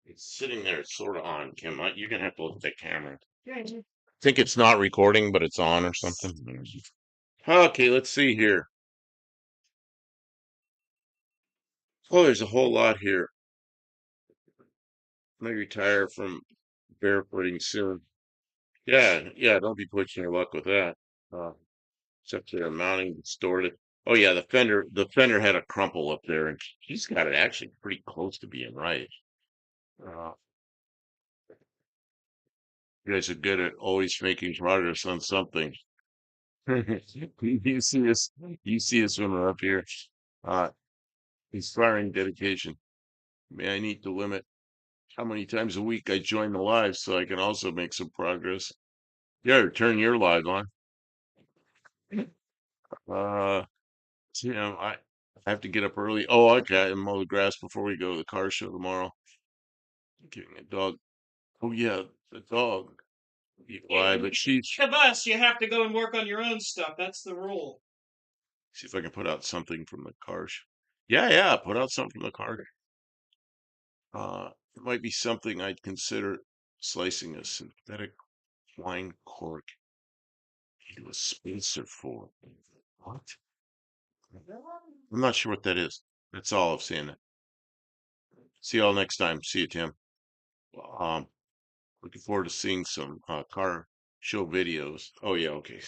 It's sitting there, it's sort of on, Kim. You're gonna have to look at the camera. Yeah, Think it's not recording, but it's on or something. Okay, let's see here. Oh, there's a whole lot here. I may retire from barefooting soon. Yeah, yeah, don't be pushing your luck with that. Uh, except they're mounting distorted. Oh yeah, the fender had a crumple up there, and he's got it actually pretty close to being right. Uh, you guys are good at always making progress on something. You see us, you see us when we're up here. Uh, inspiring dedication. May I need to limit how many times a week I join the live so I can also make some progress. Yeah, turn your live on. Uh, I have to get up early. Oh, okay, and mow the grass before we go to the car show tomorrow. Getting a dog. Oh yeah, the dog. Why? But she's. the bus, you have to go and work on your own stuff. That's the rule. See if I can put out something from the car. Yeah, yeah, put out something from the car. It might be something I'd consider slicing a synthetic wine cork into a spacer for. What? I'm not sure what that is. That's all I've seen. See y'all next time. See you, Tim. Um, looking forward to seeing some car show videos. Oh yeah, okay.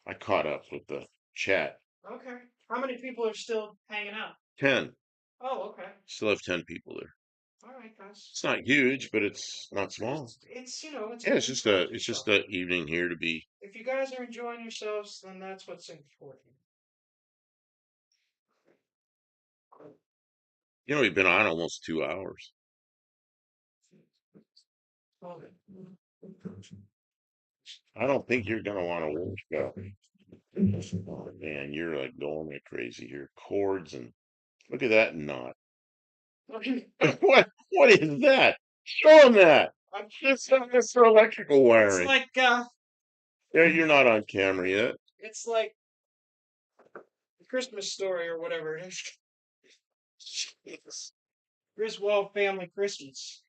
I caught up with the chat. Okay. How many people are still hanging out? 10. Oh, okay. Still have 10 people there. All right, guys. It's not huge, but it's not small. It's you know, it's Yeah, good it's just stuff. a evening here to be. If you guys are enjoying yourselves, then that's what's important. We've been on almost 2 hours. Okay. I don't think you're gonna want to work out. Oh, man, you're like going like crazy here. Cords and look at that knot. What is that? Show them that. That's for electrical It's wiring. like Yeah, you're not on camera yet. it's like a Christmas story or whatever it is. Jeez. Griswold family Christmas.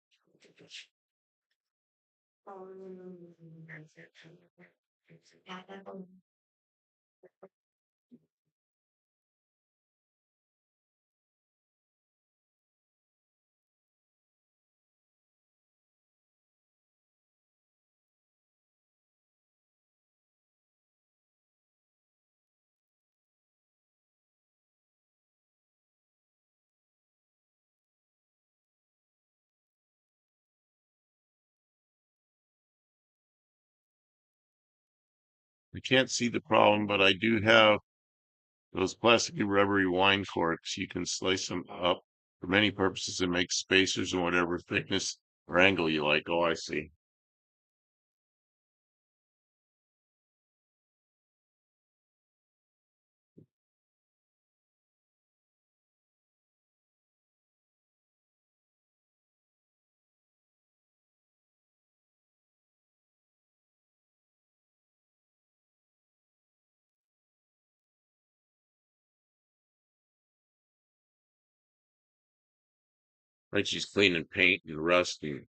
I can't see the problem, but I do have those plasticky rubbery wine corks. You can slice them up For many purposes, it makes spacers and whatever thickness or angle you like. Oh, I see. Like she's cleaning paint and rust and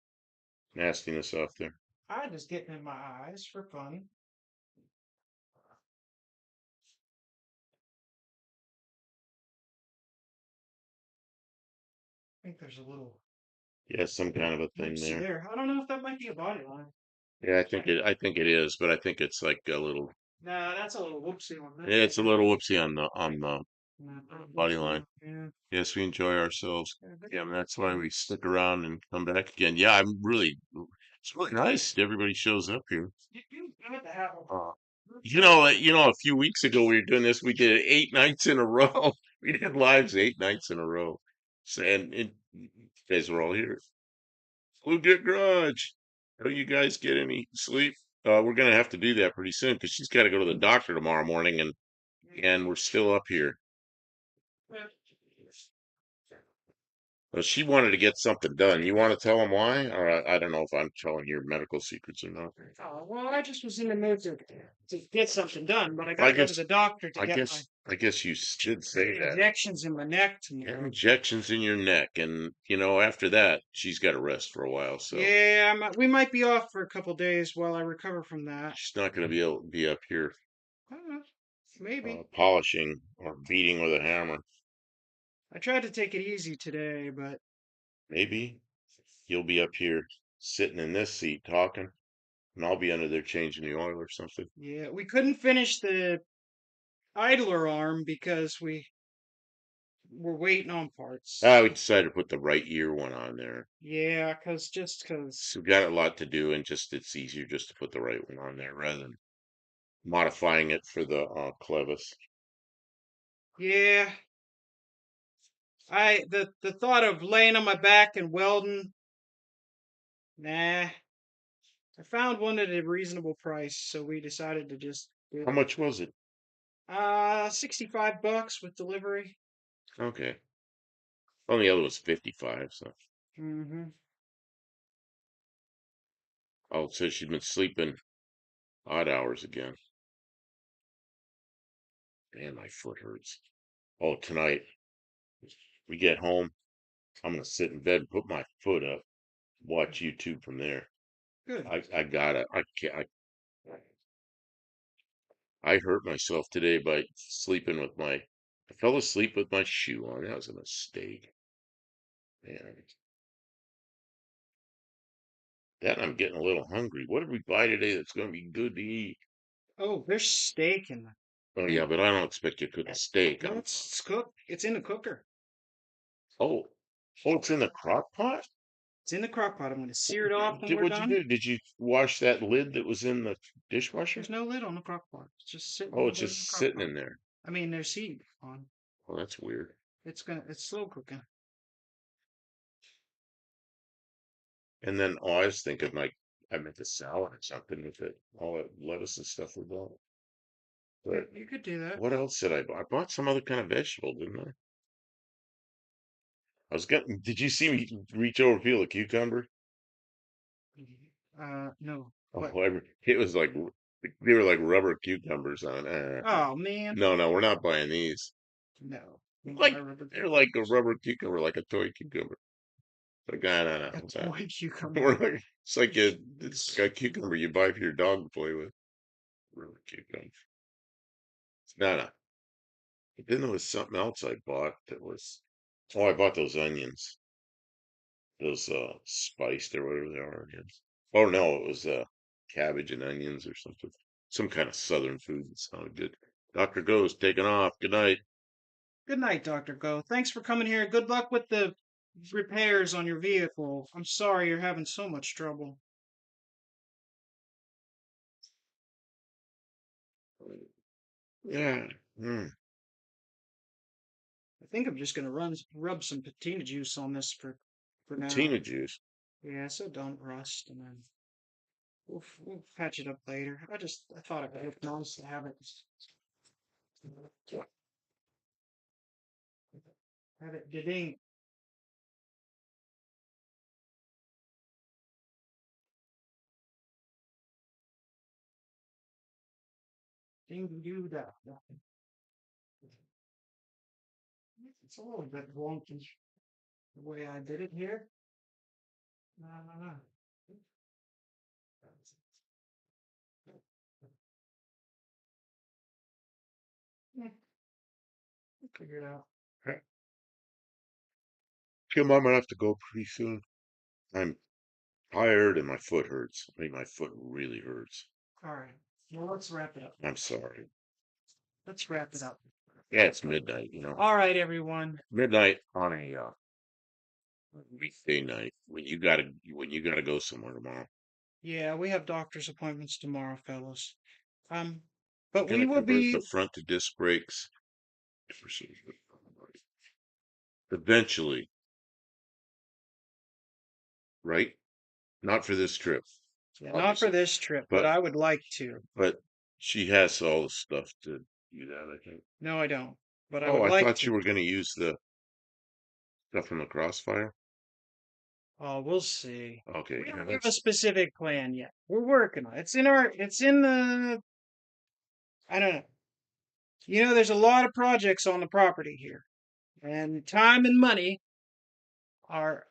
nastiness off there. I just getting in my eyes for fun. I think there's a little Yeah, some kind of a thing whoopsie there. there. I don't know if that might be a body line. Yeah, I think it is, but I think it's like a little. Nah, that's a little whoopsie one. Yeah, it's a little whoopsie on the Nah, body line. yeah. Yes, we enjoy ourselves. Yeah, Yeah, and that's why we stick around and come back again. Yeah, it's really nice. Everybody shows up here. you got to have Uh, a a few weeks ago we were doing this. We did it 8 nights in a row. We did lives 8 nights in a row. So, and you guys were all here. Blue Get Garage. Don't you guys get any sleep? We're gonna have to do that pretty soon because she's got to go to the doctor tomorrow morning, and we're still up here. Well, she wanted to get something done. You want to tell him why? Or I don't know if I'm telling your medical secrets or not. Oh, well, I just was in the mood to get something done, but I got I to go to guess, the doctor to I get my guess, I guess you did say that. injections in my neck tomorrow. Injections in your neck, and after that, she's got to rest for a while, so Yeah, we might be off for a couple days while I recover from that. she's not going to be able to be up here I don't know. Maybe. polishing or beating with a hammer. I tried to take it easy today, but Maybe you'll be up here sitting in this seat talking, and I'll be under there changing the oil or something. yeah, we couldn't finish the idler arm because we were waiting on parts. Ah, we decided to put the right ear one on there. Yeah, cause So we got a lot to do, and just it's easier just to put the right one on there rather than modifying it for the clevis. yeah, the thought of laying on my back and welding, nah. I found one at a reasonable price, so we decided to just do How it. much was it? $65 with delivery. Okay. Well, the other was 55. So, Mm-hmm. oh, so she'd been sleeping odd hours again. Man, my foot hurts. Oh, tonight we get home, I'm gonna sit in bed and put my foot up, watch YouTube from there. Good. I gotta. I can't. I hurt myself today by sleeping with my. I fell asleep with my shoe on. That was a mistake. Man, that I'm getting a little hungry. What did we buy today that's going to be good to eat? Oh, there's steak Oh yeah, in but I don't expect you to cook a steak. no, it's cooked. It's in the cooker. Oh, it's in the crock pot. It's in the crock pot. I'm gonna sear it off when we're What'd you done. do? Did you wash that lid that was in the dishwasher? There's no lid on the crock pot. It's just sitting Oh, over it's there in the just crock sitting pot. in there. I mean, there's heat on. Oh, that's weird. It's slow cooking. And then, I was thinking like I meant a salad or something with it, all that lettuce and stuff we bought. Yeah, But you could do that. what else did I buy? I bought some other kind of vegetable, didn't I? I was getting. Did you see me reach over and peel a cucumber? No. Oh, What? it was like they were like rubber cucumbers on. Oh man. No, we're not buying these. No. You buy Like rubber they're cucumber. like a rubber cucumber, like a toy cucumber. Like I don't A know. toy cucumber. We're like it's like a cucumber you buy for your dog to play with. Rubber cucumber. No, no. But then there was something else I bought that was. Oh, I bought those onions. Those spiced or whatever they are onions. Oh no, it was cabbage and onions or something. Some kind of southern food that sounded good. Dr. Go's taking off. Good night. Good night, Dr. Go. Thanks for coming here. Good luck with the repairs on your vehicle. I'm sorry you're having so much trouble. Yeah. Hmm. think I'm just gonna rub some patina juice on this for now. Tina juice. Yeah, so it don't rust, and then we'll patch it up later. I thought it would look nice to have it ding ding do that. It's a little bit wonky the way I did it here. No, no, no. Yeah, we'll figure it out. Kim, I'm gonna have to go pretty soon. I'm tired and my foot hurts. I mean, my foot really hurts. All right. Well, let's wrap it up. I'm sorry. Let's wrap it up. Yeah, it's midnight, you know. All right, everyone. Midnight on a weekday night when you gotta go somewhere tomorrow. Yeah, we have doctor's appointments tomorrow, fellows. But we Gonna will convert be. the front to disc brakes eventually, right? Not for this trip, Yeah, not for obviously, this trip, but but I would like to. but she has all the stuff to do that, I think. No, I don't, but I Oh, would I like thought to. you were gonna use the stuff from the crossfire. Oh, we'll see. Okay, We yeah, don't have a that's specific plan yet. We're working on it. It's in the, I don't know. There's a lot of projects on the property here, and time and money are,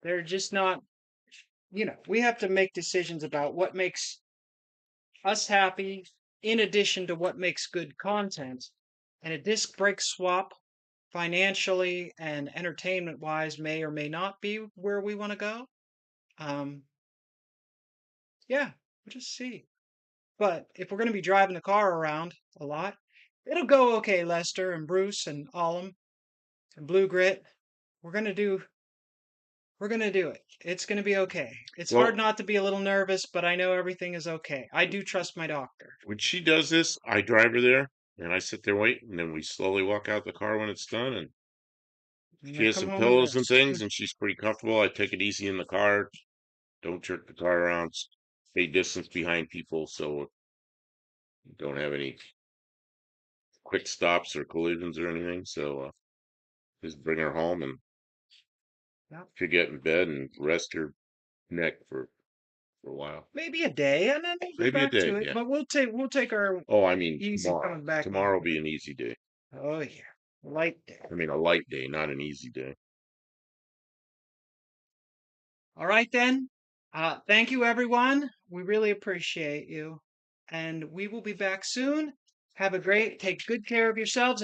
they're just not, we have to make decisions about what makes us happy in addition to what makes good content. And a disc brake swap, financially and entertainment wise, may or may not be where we want to go. Um, yeah, we'll just see. But if we're going to be driving the car around a lot, it'll go okay, Lester and Bruce and Allum and Blue Grit. We're going to do we're going to do it. It's going to be okay. It's hard well. not to be a little nervous, but I know everything is okay. I do trust my doctor. When she does this, I drive her there and I sit there waiting, and then we slowly walk out the car when it's done. And And she then has come some home and pillows and rest. things, and she's pretty comfortable. I take it easy in the car. Don't jerk the car around. Stay distance behind people so you don't have any quick stops or collisions or anything. So just bring her home and Yeah. she'll get in bed and rest her neck for a while. Maybe a day, and then we'll get Maybe a back to day, it. yeah. But we'll take our Oh, I mean easy tomorrow. coming back. Tomorrow will be an easy day. Oh yeah, light day. I mean a light day, not an easy day. All right then. Thank you, everyone. We really appreciate you, and we will be back soon. Have a great. Take good care of yourselves.